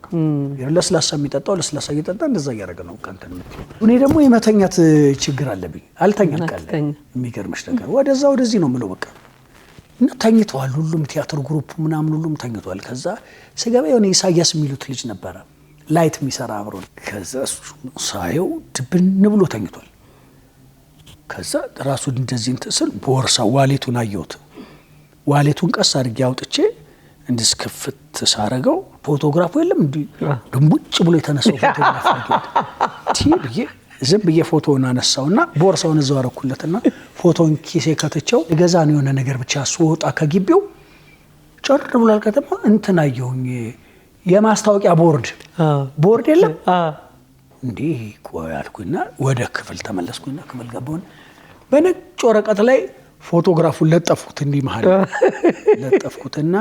ለስላሳ የሚጠጣው ለስላሳ እየጠጣ እንደዛ ያደረገ ነው ቀንተን እኔ ደግሞ የመተኛት ችግር አለብኝ አልተኛም ቀን የሚገርምሽ ነገር ወደዚህ ነው የምለው በቃ እና ተኝተዋል ሁሉም ቲያትር ግሩፕ ምናምን ሁሉም ተኝተዋል ከዛ ስገባ የሆነ ኢሳያስ የሚሉት ልጅ ነበረ ላይት የሚሰራ አብሮ ከዛ ሳየው ድብን ብሎ ተኝቷል ከዛ ራሱ እንደዚህ እንትን ቦርሳ ዋሌቱን አየሁት ዋሌቱን ቀስ አድርጌ አውጥቼ እንድስከፍት ሳረገው ፎቶግራፉ የለም እንዴ ድምቡጭ ብሎ የተነሳው ፎቶግራፍ ዝም ብዬ ፎቶውን አነሳውና ቦርሳውን እዛው አረኩለትና ፎቶን ኪሴ ከተቸው ገዛ ነው የሆነ ነገር ብቻ ስወጣ ከግቢው ጭር ብሏል ከተማ እንትን አየሁኝ የማስታወቂያ ቦርድ የለም እንዴ ቆይ አልኩና ወደ ክፍል ተመለስኩና ክፍል ገባሁና በነጭ ወረቀት ላይ ፎቶግራፉን ለጠፍኩት እንዲህ መሃል ለጠፍኩትና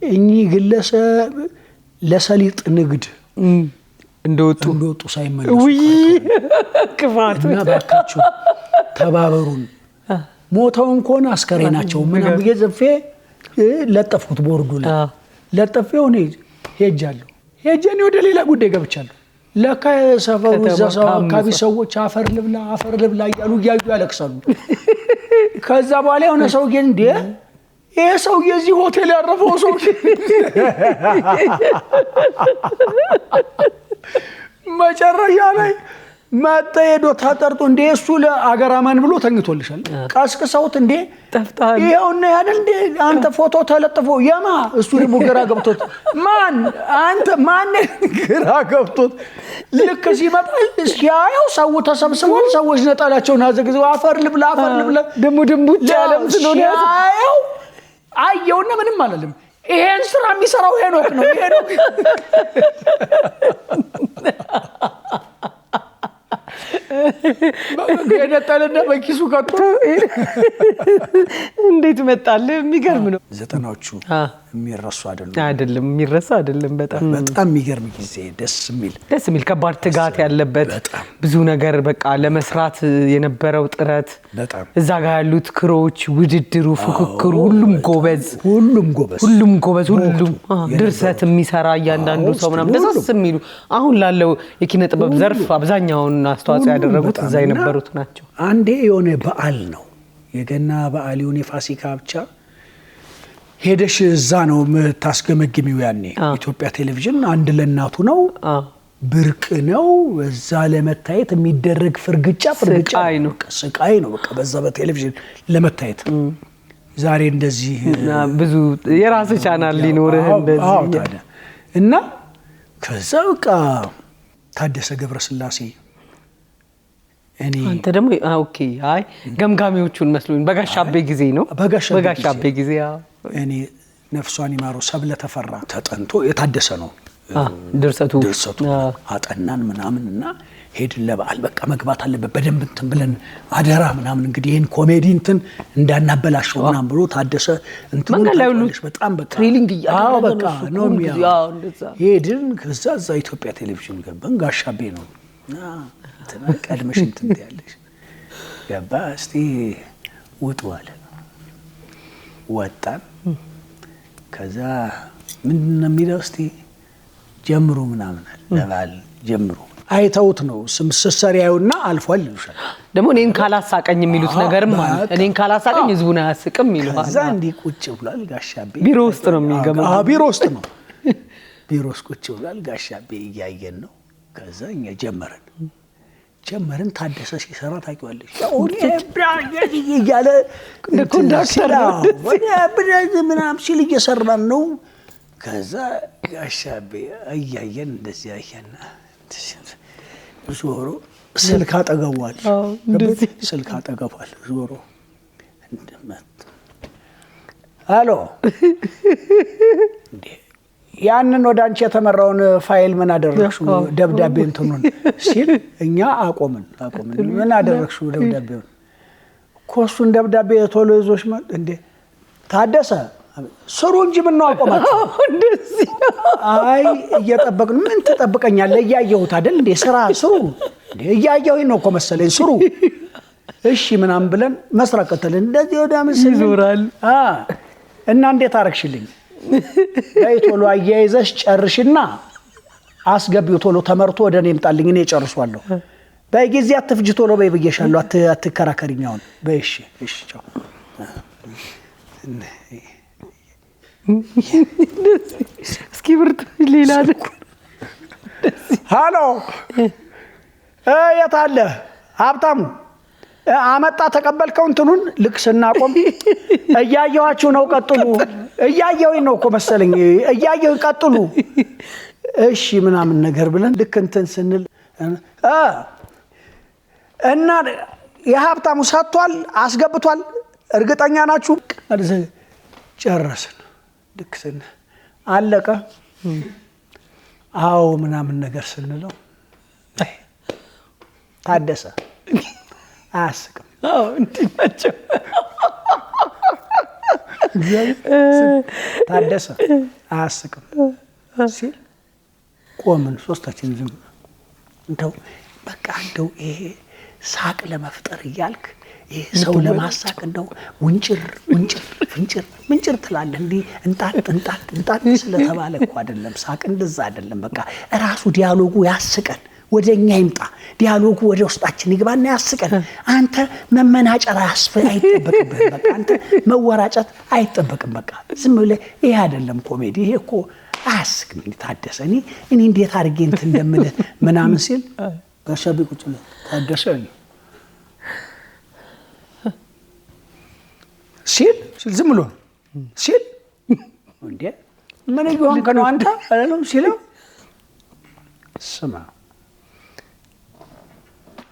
እኚህ ግለሰብ ለሰሊጥ ንግድ እንደወጡ ሳይመለሱ ክፋቱና ባካችሁ ተባበሩን ሞተውን ከሆነ አስከሬናቸው ምንም በየዘፌ ለጠፍኩት ቦርዱ ላይ ለጠፈው ነው ሄጃለሁ ሄጀኔ ወደ ሌላ ጉዳይ ገብቻለሁ ለካ ሰፈሩ ዘሳው አካባቢ ሰዎች አፈር ልብላ እያሉ ያለቅሳሉ ከዛ በኋላ የሆነ ሰው ግን እንዴ ይሄ ሰው የዚህ ሆቴል ያረፈው ሰው መጨረሻ ላይ ማጣየዶ ታጠርጦ እንዴ እሱ ለአገራማን ብሎ ተኝቶልሻል ቀስቅሰውት እንዴ ጠፍታል ይሄውና ያደል እንዴ አንተ ፎቶ ተለጥፎ የማ እሱ ደግሞ ግራ ገብቶት ማን አንተ ማን ግራ ገብቶት ልክ ሲመጣ ሲያየው ሰው ተሰብስቧል ሰዎች ነጣላቸውን አዘግዘው አፈር ልብላ ደሙ ድምቡጭ ያለም ስለሆነ ያየው አየውና ምንም አላለም ይሄን ስራ የሚሰራው ሄኖክ ነው በገነጠለና በኪሱ ከቶ እንዴት መጣል የሚገርም ነው ዘጠናዎቹ የሚረሱ አይደለም የሚረሳ አይደለም በጣም የሚገርም ጊዜ ደስ የሚል ከባድ ትጋት ያለበት ብዙ ነገር በቃ ለመስራት የነበረው ጥረት እዛ ጋር ያሉት ክሮች ውድድሩ ፍክክሩ ሁሉም ጎበዝ ድርሰት የሚሰራ እያንዳንዱ ሰው ምናምን ደስ የሚሉ አሁን ላለው የኪነ ጥበብ ዘርፍ አብዛኛውን አስተዋጽኦ ያደረጉት እዛ የነበሩት ናቸው አንዴ የሆነ በዓል ነው የገና በዓል የሆነ ፋሲካ ብቻ ሄደሽ እዛ ነው የምታስገመግሚው ያኔ ኢትዮጵያ ቴሌቪዥን አንድ ለናቱ ነው ብርቅ ነው እዛ ለመታየት የሚደረግ ፍርግጫ ስቃይ ነው በቃ በዛ በቴሌቪዥን ለመታየት ዛሬ እንደዚህ ብዙ የራስ ቻናል ሊኖርህ እንደዚህ እና ከዛ በቃ ታደሰ ገብረስላሴ አንተ ደግሞ ኦኬ አይ ገምጋሚዎቹን መስሎኝ በጋሻቤ ጊዜ ነው በጋሻቤ ጊዜ እኔ ነፍሷን ይማሩ ሰብለ ተፈራ ተጠንቶ የታደሰ ነው ድርሰቱ አጠናን ምናምንና ሄድን ለበዓል በቃ መግባት አለበት በደንብ እንትን ብለን አደራ ምናምን እንግዲህ ይሄን ኮሜዲ እንትን እንዳናበላሽው ምናምን ብሎ ታደሰ እንትን በጣም በቃ ትሬሊንግ ያው በቃ ነው ሄድን ከዛ እዛ ኢትዮጵያ ቴሌቪዥን ገባን ጋሻቤ ነው ቀድመሽ እንትን ያለሽ ገባ እስቲ ውጡ አለ ወጣን ከዛ ምንድነው የሚለው እስቲ ጀምሩ ምናምን ለባል ጀምሩ አይተውት ነው ስምሰሪያውና አልፏል ይሉሻል ደግሞ እኔን ካላሳቀኝ የሚሉት ነገርም ማለት እኔን ካላሳቀኝ ህዝቡን አያስቅም ይሉሃል ከዛ እንዲ ቁጭ ብሏል ጋሻቤ ቢሮ ውስጥ ነው የሚገመው ቢሮ ውስጥ ነው ቢሮ ውስጥ ቁጭ ብሏል ጋሻቤ እያየን ነው ከዛ እኛ ጀመርን ታደሰ ሲሰራ ታውቂዋለሽ ያለ ኮንዳክተር ምናምን ሲል እየሰራን ነው ከዛ ጋሻቤ እያየን እንደዚህ ያየና ዞሮ ስልክ አጠገቧል ዞሮ አሎ ያንን ወደ አንቺ የተመራውን ፋይል ምን አደረግሽው ደብዳቤ እንትኑን ሲል እኛ አቆምን ምን አደረግሽው ደብዳቤውን ኮሱን ደብዳቤ ቶሎ ይዞሽ ማለት እንዴ ታደሰ ስሩ እንጂ ምን ነው አቆማችሁ እንደዚህ አይ እየጠበቅን ምን ተጠብቀኛለህ እያየሁት አይደል እንዴ ስራ ስሩ እንዴ እያየሁኝ ነው እኮ መሰለኝ ስሩ እሺ ምናምን ብለን መስራት ቀጠልን እንደዚህ ወደ አምስት ይዞራል እና እንዴት አረክሽልኝ ቶሎ አያይዘሽ ጨርሽና አስገቢው ቶሎ ተመርቶ ወደ እኔ ይምጣልኝ እኔ ጨርሷለሁ በጊዜ አትፍጅ ቶሎ በይብየሻለሁ አትከራከሪኛው በእሺ ቻው እስኪ ብርቱ ሌላ ሃሎ የት አለ ሀብታሙ አመጣ ተቀበልከው እንትኑን ልክ ስናቆም እያየዋችሁ ነው ቀጥሉ እያየሁኝ ነው እኮ መሰለኝ እያየሁኝ ቀጥሉ እሺ ምናምን ነገር ብለን ልክ እንትን ስንል እና የሀብታሙ ሰጥቷል አስገብቷል እርግጠኛ ናችሁ? ጨረስን ድክስን አለቀ። አዎ ምናምን ነገር ስንለው ታደሰ አያስቅም። አዎ እንዲህ ናቸው። ታደሰ አያስቅም ሲል ቆምን ሶስታችን ዝም። እንደው በቃ እንደው ይሄ ሳቅ ለመፍጠር እያልክ ይሄ ሰው ለማሳቅ እንደው ውንጭር ፍንጭር ትላለህ እንዲህ እንጣጥ ስለተባለ እኮ አይደለም ሳቅ እንደዛ አይደለም። በቃ እራሱ ዲያሎጉ ያስቀን ወደኛ ይምጣ ዲያሎጉ ወደ ውስጣችን ይግባና ያስቀን። አንተ መመናጨር አይጠበቅብህም። በቃ አንተ መወራጨት አይጠበቅም። በቃ ዝም ብለህ ይሄ አይደለም ኮሜዲ ይሄ እኮ አያስቅም። ታደሰ እኔ እንዴት አድርጌ እንትን እንደምልህ ምናምን ሲል ጋሻቢ ቁጭ ብሎ ታደሰ ሲል ዝም ብሎ ሲል እንዴ ምን ይሆን ከነው አንተ አለው ሲለው ስማ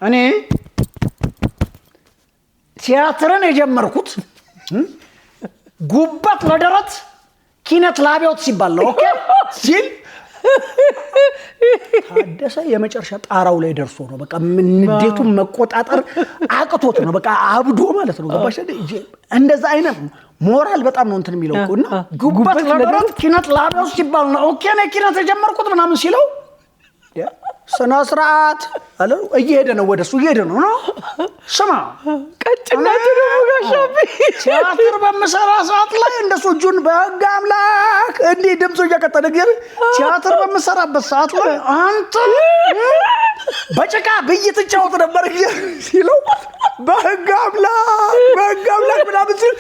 እኔ ቲያትርን የጀመርኩት ጉበት ለደረት ኪነት ላቢያት ሲባል ነው። ኦኬ ሲል ታደሰ የመጨረሻ ጣራው ላይ ደርሶ ነው በቃ ንዴቱን መቆጣጠር አቅቶት ነው በቃ አብዶ ማለት ነው። ገባሽ? እንደዛ አይነት ሞራል በጣም ነው እንትን የሚለው እኮ እና ጉበት ለደረት ኪነት ላቢያት ሲባል ነው። ኦኬ እኔ ኪነት የጀመርኩት ምናምን ሲለው ስነ ስርዓት አለ። እየሄደ ነው ወደሱ እየሄደ ነው። ስማ ቀጭናቱ ደግሞ ጋሻቢ ቲያትር በምሰራ ሰዓት ላይ እንደሱ እጁን በህግ አምላክ እንዲህ ድምፁ እየቀጠለ ግን ቲያትር በምሰራበት ሰዓት ላይ አንተ በጭቃ ብይት ትጫወት ነበር ሲለው በህግ አምላክ ምናምን ሲል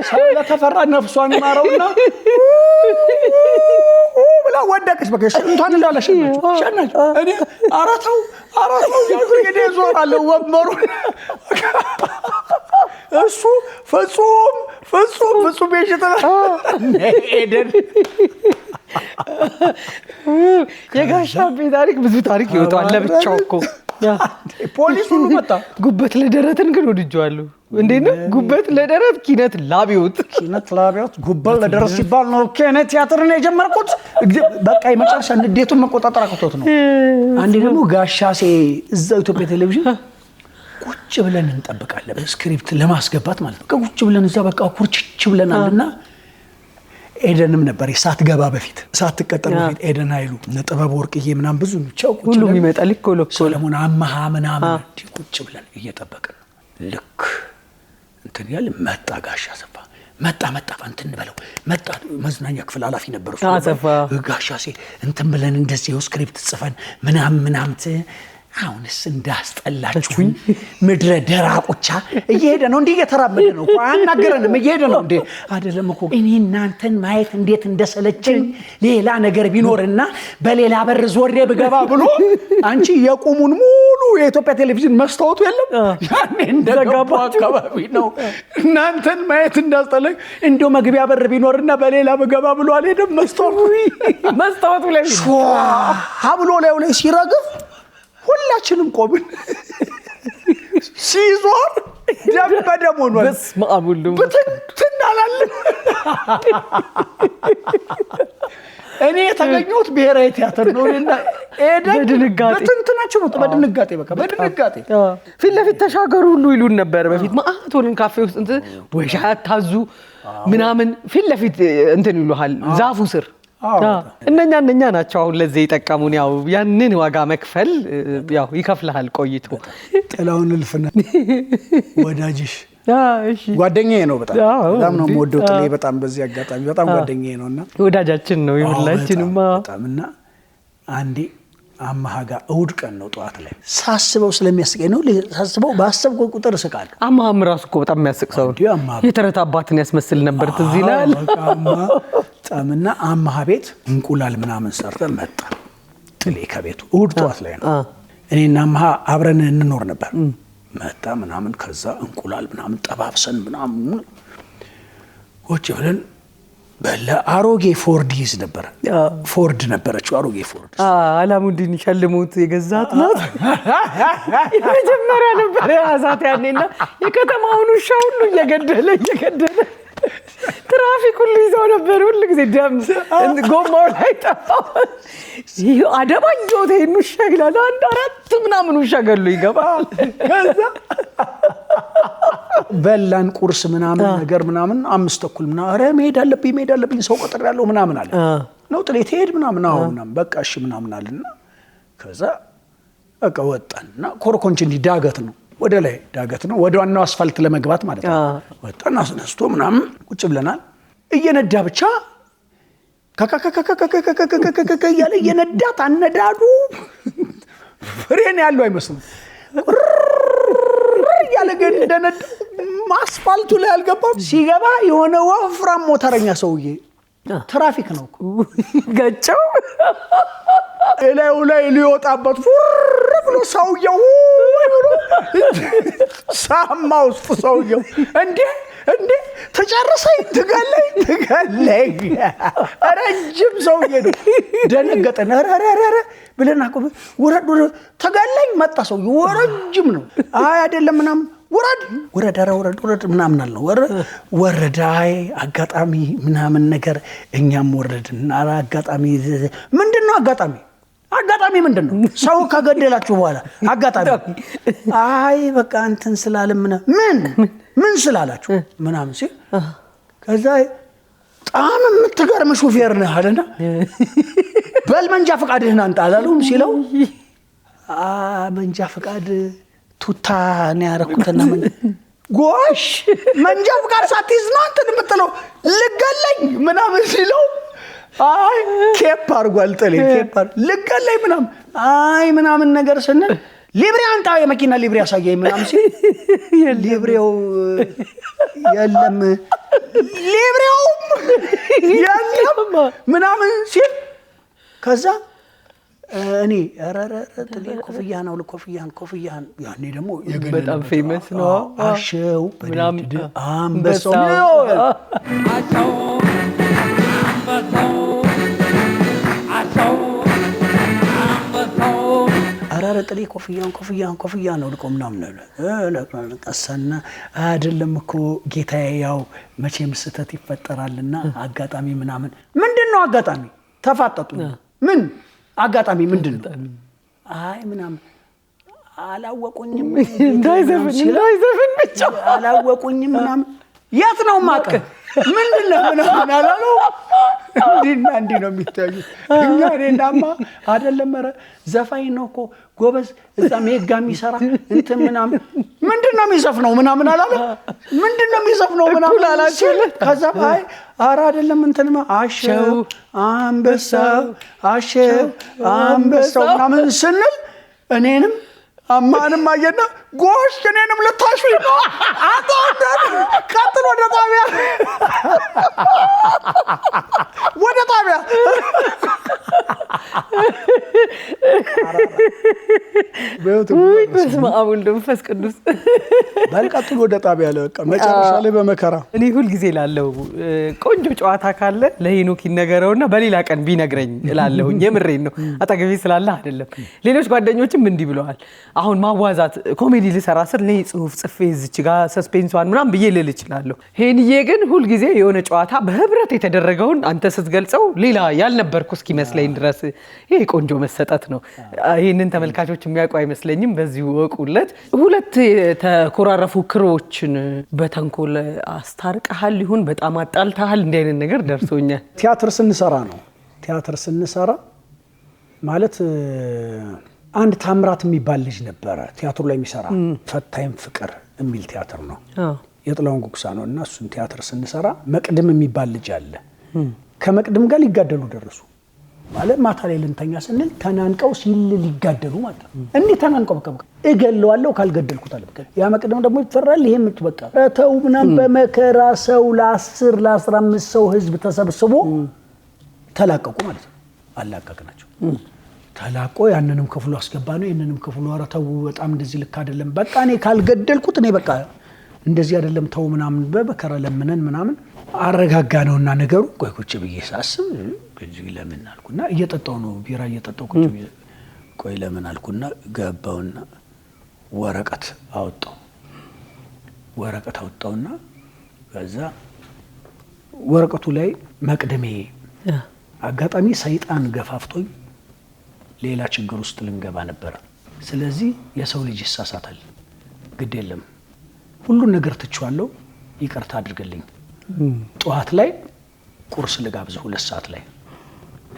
ሰው ለተፈራ ነፍሷን ይማረውና ብላ ወደቀች። በቃ እንኳን እንዳለሸናች እኔ አራታው ያግሬ ዞራለሁ ወንበሩ እሱ ፍጹም ይሽተና ኤደን የጋሻቢ ታሪክ ብዙ ታሪክ ይወጣል ለብቻው እኮ። ፖሊስ ሁሉ መጣ። ጉበት ለደረትን ግን ወድጄዋለሁ። እንዴት ነው ጉበት ለደረት ኪነት ላቢያት ጉበት ለደረት ሲባል ነው ከኔ ቲያትርን የጀመርኩት። በቃ የመጨረሻ ንዴቱን መቆጣጠር አቅቶት ነው። አንዴ ደግሞ ጋሻሴ እዛው ኢትዮጵያ ቴሌቪዥን ቁጭ ብለን እንጠብቃለን ስክሪፕት ለማስገባት ማለት ነው። ቁጭ ብለን እዛ በቃ ኩርችች ብለናልና ኤደንም ነበር ሳትገባ በፊት ሳትቀጠር በፊት ኤደን ኃይሉ ነጥበብ ወርቅዬ ምናምን ብዙ ቻው ቁጭ ሁሉም ይመጣል ይኮለኮ ሰለሞን አማሃ ምናምን ቁጭ ብለን እየጠበቅን ልክ እንትን ያለ መጣ ጋሻ አሰፋ መጣ እንትን በለው መጣ። መዝናኛ ክፍል ኃላፊ ነበር እሱ አሰፋ ጋሻሴ እንትን ብለን እንደዚህ ስክሪፕት ጽፈን ምናምን አሁንስ እንዳስጠላችሁኝ ምድረ ደራቆቻ እየሄደ ነው እንዴ እየተራመደ ነው እኮ አናገረንም እየሄደ ነው እንዴ አይደለም እኮ እኔ እናንተን ማየት እንዴት እንደሰለቸኝ ሌላ ነገር ቢኖርና በሌላ በር ዞሬ ብገባ ብሎ አንቺ የቁሙን ሙሉ የኢትዮጵያ ቴሌቪዥን መስታወቱ የለም ያኔ እንደገባ አካባቢ ነው እናንተን ማየት እንዳስጠላኝ እንደው መግቢያ በር ቢኖርና በሌላ ብገባ ብሎ አልሄደም መስታወቱ ላይ ብሎ ላይ ሲረግፍ ሁላችንም ቆምን። ሲዞር ደም በደም ሆኗል። በስመ አብ ወልድ በትንትን አላለም። እኔ የተገኘሁት ብሔራዊ ቲያትር ነው እና ኤደን በትንትናቸው ነው በድንጋጤ በቃ በድንጋጤ ፊት ለፊት ተሻገሩ ሁሉ ይሉን ነበር። በፊት ማአት ሆነን ካፌ ውስጥ እንትን ወይ ሻይ አታዙ ምናምን ፊት ለፊት እንትን ይሉሃል ዛፉ ስር እነኛ ናቸው አሁን ለዚህ ይጠቀሙን። ያው ያንን ዋጋ መክፈል ያው ይከፍልሃል ቆይቶ። ጥላውን ልፍና ወዳጅሽ ጓደኛዬ ነው በጣም ነው የምወደው ጥሌ በጣም በዚህ አጋጣሚ በጣም ጓደኛዬ ነውና ወዳጃችን ነው ይሁላችንም በጣምና አንዴ አማሃጋ እሑድ ቀን ነው ጧት ላይ ሳስበው ስለሚያስቀኝ ነው ሳስበው ባሰብኩ ቁጥር እስቃለሁ። አማሃም ራሱ እኮ በጣም የሚያስቅ ሰው የተረታ አባትን ያስመስል ነበር ትዝ ይላል። ጣምና አማሃ ቤት እንቁላል ምናምን ሰርተን መጣ ጥሌ ከቤቱ እሑድ ጧት ላይ ነው። እኔና አማሃ አብረን እንኖር ነበር። መጣ ምናምን ከዛ እንቁላል ምናምን ጠባብሰን ምናምን ቁጭ ብለን በለ አሮጌ ፎርድ ይዝ ነበር። ፎርድ ነበረችው አሮጌ ፎርድ። አላሙዲን ሸልሙት የገዛት ናት። የመጀመሪያ ነበር ያዛት ያኔና የከተማውን ውሻ ሁሉ እየገደለ ትራፊክ ሁሉ ይዘው ነበር። ሁሉ ጊዜ ደም ጎማው ላይ ጠፋው። አደባየሁት ይሄን ውሻ ይላል። አንድ 4 ምናምን ውሻ ገሎ ይገባል። ከዛ በላን ቁርስ ምናምን ነገር ምናምን 5:30 ምናምን ኧረ መሄድ አለብኝ ሰው ቀጥር ያለው ምናምን አለ ነው ጥሌ ትሄድ ምናምን ምናምን በቃ እሺ ምናምን አለና ከዛ በቃ ወጣንና ኮረኮንች እንዲህ ዳገት ነው ወደ ላይ ዳገት ነው ወደ ዋናው አስፋልት ለመግባት ማለት ነው። ወጣና አስነስቶ ምናምን ቁጭ ብለናል። እየነዳ ብቻ ከከከከከከከከከከ ያለ እየነዳት አነዳዱ ፍሬን ያለው አይመስልም። ያለ ግን እንደነዳ አስፋልቱ ላይ አልገባም። ሲገባ የሆነ ወፍራም ሞተረኛ ሰውዬ ትራፊክ ነው ገጨው እላዩ ላይ ሊወጣበት ብሎ ሰውየው ሳማ ውስጥ ሰውየው እንዴ ተጨረሰኝ ትገለኝ ረጅም ሰውዬ ነው። ደነገጠን። ኧረ ብለን አቆመ። ወረድ ተገለኝ መጣ ሰውዬው ረጅም ነው። አይ አይደለም ምናምን ወረድ ምናምን አለው። ወረደ። አይ አጋጣሚ ምናምን ነገር እኛም ወረድን። አጋጣሚ ምንድነው አጋጣሚ ምንድነው? ሰው ከገደላችሁ በኋላ አጋጣሚ አይ በቃ እንትን ስላለ ምን ስላላችሁ ምናምን ሲል ከዛ በጣም የምትገርም ሹፌር ነህ አለና በል መንጃ ፈቃድህን አንተ አላለውም ሲለው መንጃ ፈቃድ ቱታ ነው ያረኩትና ጎሽ መንጃ ፈቃድ ሳትይዝ ነው አንተን የምትለው ልገለኝ ምናምን ሲለው አይ ኬፕ አርጓል ጥሌ ኬፕ ልገለኝ ምናምን ነገር ስንል ሊብሬ አንተ የመኪና ሊብሬ ያሳየኝ ምናምን ሲል ሊብሬው የለም ምናምን ሲል ከዛ እኔ አራራ ጥሌ ኮፍያን ያኔ ደግሞ በጣም ፌመስ ነው። አሸው በደምድ አንበሳው አራራ ጥሌ ኮፍያን ነው ልቆም ምናምን ነው ቀሰና አይደለም እኮ ጌታዬ ያው መቼም ስህተት ይፈጠራልና አጋጣሚ ምናምን ምንድነው አጋጣሚ ተፋጠጡ ምን አጋጣሚ ምንድነው? አይ ምናምን አላወቁኝም እንዳይዘፍን ብቻ አላወቁኝም ምናምን የት ነው ማቀ ምንድነው ምናምን አላለው። እንዴ ነው የሚታዩት እኛ እኔናማ አይደለም ኧረ ዘፋኝ ነው እኮ ጎበዝ እዛ ሜጋ የሚሰራ እንትን ምናምን ምንድነው የሚዘፍነው ምናምን አላለው። ምንድነው የሚዘፍነው ምናምን አላቸው። ከዛ አይ ኧረ አይደለም እንትንማ አሸው አንበሳው ምናምን ስንል እኔንም አማንም አየና ጎሽ እኔንም ልታሹ ነው ቀጥሎ ወደ ጣቢያ በስመ አብ ወወልድ ወመንፈስ ቅዱስ ባልቀጥሎ ወደ ጣቢያ ለበቃ መጨረሻ ላይ በመከራ እኔ ሁል ጊዜ ላለው ቆንጆ ጨዋታ ካለ ለሄኖክ ይነገረውና በሌላ ቀን ቢነግረኝ እላለሁኝ። የምሬን ነው አጠገቤ ስላለ አይደለም። ሌሎች ጓደኞችም እንዲህ ብለዋል። አሁን ማዋዛት ኮሜዲ ልሰራ ስር ለይ ጽሁፍ ጽፌ እዚች ጋር ሰስፔንሷን ምናምን ብዬ ልል እችላለሁ። ሄንዬ ግን ሁል ጊዜ የሆነ ጨዋታ በህብረት የተደረገውን አንተ ስትገልጸው ሌላ ያልነበርኩ እስኪመስለኝ ድረስ ይሄ ቆንጆ መሰጠት ነው። ይሄንን ተመልካቾች የሚያውቁ አይመስለኝም። በዚሁ ወቁለት። ሁለት ተኮራረፉ ክሮችን በተንኮል አስታርቀሃል ይሁን በጣም አጣልተሃል እንዲህ አይነት ነገር ደርሶኛል። ቲያትር ስንሰራ ማለት አንድ ታምራት የሚባል ልጅ ነበረ ቲያትሩ ላይ የሚሰራ ፈታይም ፍቅር የሚል ቲያትር ነው የጥላውን ጉግሳ ነው። እና እሱን ቲያትር ስንሰራ መቅድም የሚባል ልጅ አለ። ከመቅድም ጋር ሊጋደሉ ደረሱ ማለት ማታ ላይ ልንተኛ ስንል ተናንቀው ሲል ሊጋደሉ ማለት ነው። እንዴ ተናንቀው በቃ እገለዋለሁ ካልገደልኩት አለ። በቃ ያ መቅደም ደግሞ ይፈራል። ይሄም በቃ ተው ምናምን በመከራ ሰው ለ10 ለ15 ሰው ህዝብ ተሰብስቦ ተላቀቁ ማለት ነው። አላቀቅናቸው ተላቆ ያንንም ክፍሉ አስገባ ነው የነንም ክፍሉ አረተው በጣም እንደዚህ ልክ አይደለም በቃ እኔ ካልገደልኩት እኔ በቃ እንደዚህ አይደለም ተው ምናምን በመከራ ለምነን ምናምን አረጋጋ ነውና ነገሩ ቆይ ቁጭ ብዬ ሳስብ ለምን አልኩና እየጠጣው ነው ቢራ እየጠጣው ቁጭ ብዬ ቆይ ለምን አልኩና ገባውና ወረቀት አወጣውና ከዛ ወረቀቱ ላይ መቅደሜ አጋጣሚ ሰይጣን ገፋፍቶኝ ሌላ ችግር ውስጥ ልንገባ ነበር። ስለዚህ የሰው ልጅ ይሳሳታል፣ ግድ የለም ሁሉን ነገር ትቼዋለሁ፣ ይቅርታ አድርግልኝ። ጠዋት ላይ ቁርስ ልጋብዝ 2 ሰዓት ላይ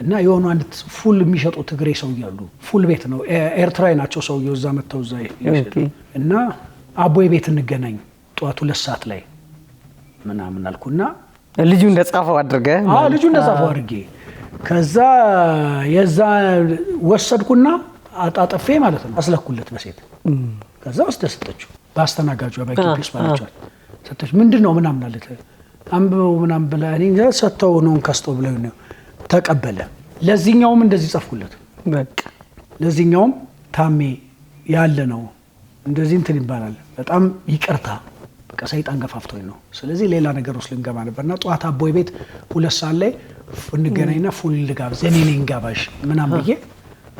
እና የሆኑ አንድ ፉል የሚሸጡ ትግሬ ሰው ያሉ ፉል ቤት ነው ኤርትራዊ ናቸው ሰውየው እዛ መተው እዛ እና አቦይ ቤት እንገናኝ ጠዋት 2 ሰዓት ላይ ምናምን አልኩና ልጁ እንደጻፈው አድርጌ ከዛ የዛ ወሰድኩና አጣጠፌ ማለት ነው አስለኩለት በሴት ከዛ ወስደሰጠችው ባስተናጋጁ በቂስ ባለቻት ሰጠች ምንድነው ምናምን አለተ አንብበው ምናምን ብላ እኔ ሰተው ነው ከስቶ ብለው ነው ተቀበለ። ለዚህኛውም እንደዚህ ጻፍኩለት በቃ ለዚህኛውም ታሜ ያለ ነው እንደዚህ እንትን ይባላል በጣም ይቅርታ በቃ ሰይጣን ገፋፍቶኝ ነው ስለዚህ ሌላ ነገር ውስጥ ልንገባ ነበርና ጠዋት አቦይ ቤት 2 ሰዓት ላይ እንገናኝና ፉል ልጋብዝ እኔ ነኝ ጋባዥ ምናምን ብዬ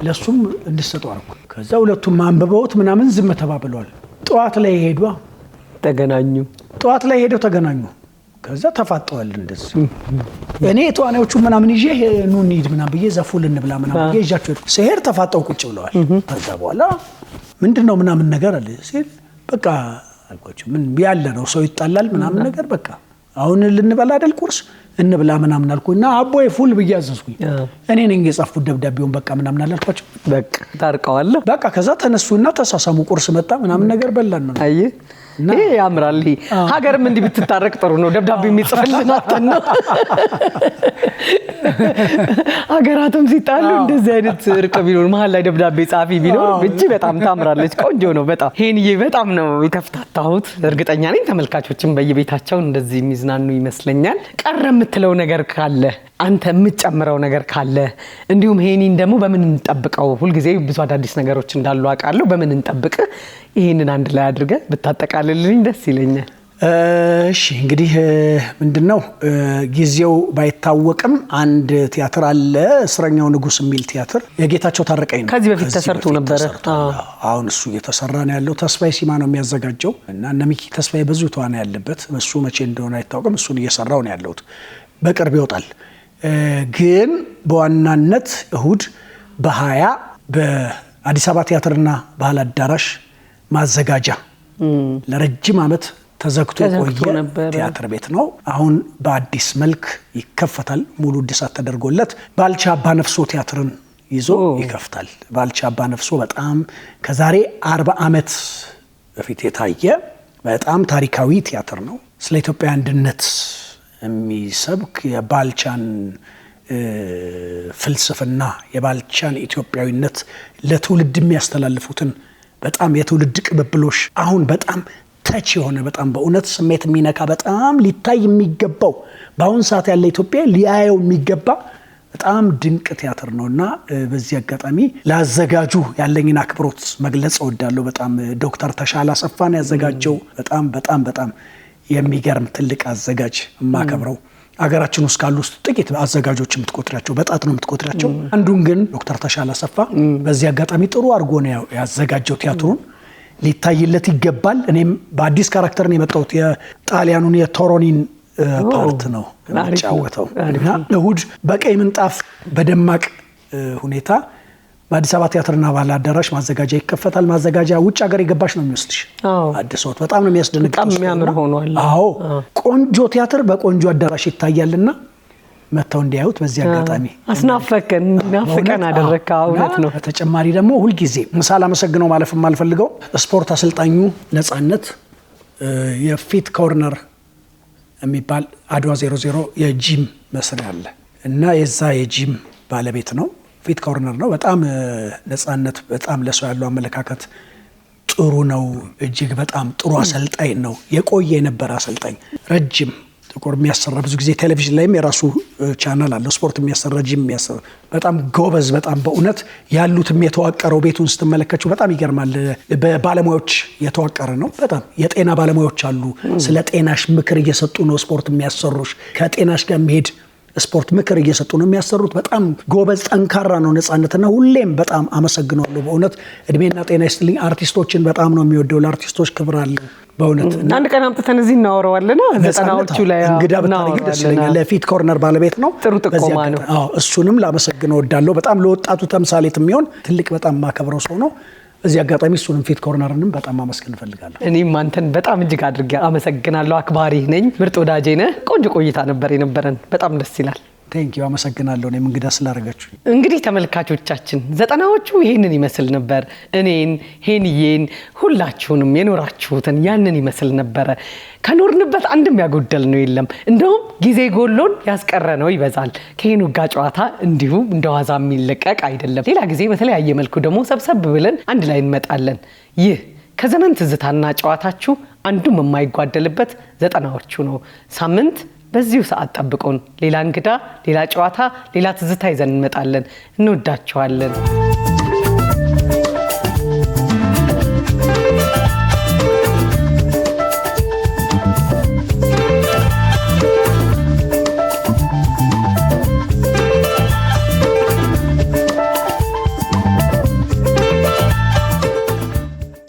ለሱም እንድሰጠው አልኩ። ከዛ ሁለቱም አንብበውት ምናምን ዝም ተባብለዋል። ጠዋት ላይ ሄደው ተገናኙ። ከዛ ተፋጠዋል እንደዚህ እኔ ተዋናዮቹ ምናምን ይዤ ኑ እንሂድ ምናምን ብዬ ዘፉል እንብላ ምናምን ብዬ ይዣቸው ስሄድ ተፋጠው ቁጭ ብለዋል። ከዛ በኋላ ምንድነው ምናምን ነገር አለ ሲል በቃ አልኳቸው ምን ያለ ነው ሰው ይጣላል ምናምን ነገር በቃ አሁን ልንበላ አይደል ቁርስ እንብላ ምናምን አልኩና አቦይ ፉል ብዬ አዘዝኩኝ። እኔ ነኝ የጻፍኩት ደብዳቤውን በቃ ምናምን አላልኳቸው በቃ ታርቀዋል። በቃ ከዛ ተነሱና ተሳሳሙ ቁርስ መጣ ምናምን ነገር በላን ነው። አይ ይሄ ያምራል። ሀገርም እንዲህ ብትታረቅ ጥሩ ነው። ደብዳቤ የሚጽፍልን አጥተን ነው። ሀገራቱም ሲጣሉ እንደዚህ አይነት እርቅ ቢኖር መሀል ላይ ደብዳቤ ጻፊ ቢኖር እጅ በጣም ታምራለች። ቆንጆ ነው በጣም ሄንዬ በጣም ነው የተፍታታሁት። እርግጠኛ ነኝ ተመልካቾችም በየቤታቸው እንደዚህ የሚዝናኑ ይመስለኛል። ቀረ የምትለው ነገር ካለ አንተ የምትጨምረው ነገር ካለ እንዲሁም ሄኒን ደግሞ በምን እንጠብቀው? ሁልጊዜ ብዙ አዳዲስ ነገሮች እንዳሉ አውቃለሁ። በምን እንጠብቅ? ይሄንን አንድ ላይ አድርገ ብታጠቃልልኝ ደስ ይለኛል። እሺ እንግዲህ ምንድነው ጊዜው ባይታወቅም አንድ ቲያትር አለ እስረኛው ንጉስ የሚል ቲያትር የጌታቸው ታረቀኝ ነው። ከዚህ በፊት ተሰርቶ ነበር። አሁን እሱ እየተሰራ ነው ያለው። ተስፋዬ ሲማ ነው የሚያዘጋጀው እና እነሚኪ ተስፋዬ ብዙ ተዋና ያለበት እሱ መቼ እንደሆነ አይታወቅም። እሱን እየሰራው ነው ያለው። በቅርብ ይወጣል። ግን በዋናነት እሁድ በ20 በአዲስ አበባ ቲያትርና ባህል አዳራሽ ማዘጋጃ ለረጅም ዓመት ተዘግቶ የቆየ ቲያትር ቤት ነው። አሁን በአዲስ መልክ ይከፈታል። ሙሉ እድሳት ተደርጎለት ባልቻ አባነፍሶ ቲያትርን ይዞ ይከፍታል። ባልቻ አባነፍሶ በጣም ከዛሬ 40 ዓመት በፊት የታየ በጣም ታሪካዊ ቲያትር ነው። ስለ ኢትዮጵያ አንድነት የሚሰብክ የባልቻን ፍልስፍና የባልቻን ኢትዮጵያዊነት ለትውልድ የሚያስተላልፉትን በጣም የትውልድ ቅብብሎሽ አሁን በጣም ተች የሆነ በጣም በእውነት ስሜት የሚነካ በጣም ሊታይ የሚገባው በአሁን ሰዓት ያለ ኢትዮጵያ ሊያየው የሚገባ በጣም ድንቅ ቲያትር ነውና በዚህ አጋጣሚ ላዘጋጁ ያለኝን አክብሮት መግለጽ እወዳለሁ። በጣም ዶክተር ተሻለ አሰፋን ያዘጋጀው በጣም የሚገርም ትልቅ አዘጋጅ ማከብረው አገራችን ውስጥ ካሉ ጥቂት አዘጋጆች የምትቆጥራቸው በጣት ነው የምትቆጥራቸው። አንዱን ግን ዶክተር ተሻለ አሰፋ በዚህ አጋጣሚ ጥሩ አድርጎ ነው ያዘጋጀው። ቲያትሩን ሊታይለት ይገባል። እኔም በአዲስ ካራክተር ነው የመጣሁት። የጣሊያኑን የቶሮኒን ፓርት ነው የሚጫወተው እና እሁድ በቀይ ምንጣፍ በደማቅ ሁኔታ በአዲስ አበባ ቲያትርና ባህል አዳራሽ ማዘጋጃ ይከፈታል። ማዘጋጃ ውጭ ሀገር የገባሽ ነው የሚመስልሽ። አዲስዎት በጣም ነው የሚያስደንቀው። በጣም የሚያምር ሆኗል። አዎ ቆንጆ ቲያትር በቆንጆ አዳራሽ ይታያልና መተው እንዲያዩት በዚህ አጋጣሚ አስናፈቀን ናፍቀን አደረከው። እውነት ነው። በተጨማሪ ደግሞ ሁሉ ጊዜ ምሳሌ አመሰግነው ማለፍ የማልፈልገው ስፖርት አሰልጣኙ ነጻነት የፊት ኮርነር የሚባል አድዋ 00 የጂም መስሪያ አለ እና የዛ የጂም ባለቤት ነው። ፊት ኮርነር ነው። በጣም ነጻነት በጣም ለሰው ያለው አመለካከት ጥሩ ነው። እጅግ በጣም ጥሩ አሰልጣኝ ነው። የቆየ የነበረ አሰልጣኝ ረጅም ጥቁር የሚያሰራ ብዙ ጊዜ ቴሌቪዥን ላይም የራሱ ቻናል አለው ስፖርት የሚያሰራ ጂም የሚያሰራ በጣም ጎበዝ በጣም በእውነት ያሉትም የተዋቀረው ቤቱን ስትመለከቱ በጣም ይገርማል። በባለሙያዎች የተዋቀረ ነው። በጣም የጤና ባለሙያዎች አሉ። ስለ ጤናሽ ምክር እየሰጡ ነው ስፖርት የሚያሰሩሽ ከጤናሽ ጋር የሚሄድ ስፖርት ምክር እየሰጡ ነው የሚያሰሩት። በጣም ጎበዝ ጠንካራ ነው ነፃነትና ሁሌም በጣም አመሰግናለሁ በእውነት እድሜና ጤና ይስጥልኝ። አርቲስቶችን በጣም ነው የሚወደው። ለአርቲስቶች ክብር አለው በእውነት። አንድ ቀን አምጥተን እዚህ እናወራዋለን። ዘጠናዎቹ ላይ እንግዳ ብታረጊ ደስ ይለኛል። ለፊት ኮርነር ባለቤት ነው። ጥሩ ጥቆማ ነው። እሱንም ላመሰግነው እወዳለሁ። በጣም ለወጣቱ ተምሳሌት የሚሆን ትልቅ በጣም ማከብረው ሰው ነው። እዚህ አጋጣሚ እሱንም ፊት ኮርነርንም በጣም ማመስገን እፈልጋለሁ። እኔም አንተን በጣም እጅግ አድርጌ አመሰግናለሁ። አክባሪህ ነኝ። ምርጥ ወዳጄ ነህ። ቆንጆ ቆይታ ነበር የነበረን። በጣም ደስ ይላል። ቴንኪው አመሰግናለሁ። እኔም እንግዳ ስላደረጋችሁ። እንግዲህ ተመልካቾቻችን ዘጠናዎቹ ይሄንን ይመስል ነበር። እኔን ሄንዬን ሁላችሁንም የኖራችሁትን ያንን ይመስል ነበረ። ከኖርንበት አንድም ያጎደል ነው የለም። እንደውም ጊዜ ጎሎን ያስቀረ ነው ይበዛል። ከሄኑ ጋር ጨዋታ እንዲሁ እንደዋዛ የሚለቀቅ አይደለም። ሌላ ጊዜ በተለያየ መልኩ ደግሞ ሰብሰብ ብለን አንድ ላይ እንመጣለን። ይህ ከዘመን ትዝታና ጨዋታችሁ አንዱም የማይጓደልበት ዘጠናዎቹ ነው። ሳምንት በዚሁ ሰዓት ጠብቁን። ሌላ እንግዳ፣ ሌላ ጨዋታ፣ ሌላ ትዝታ ይዘን እንመጣለን። እንወዳችኋለን።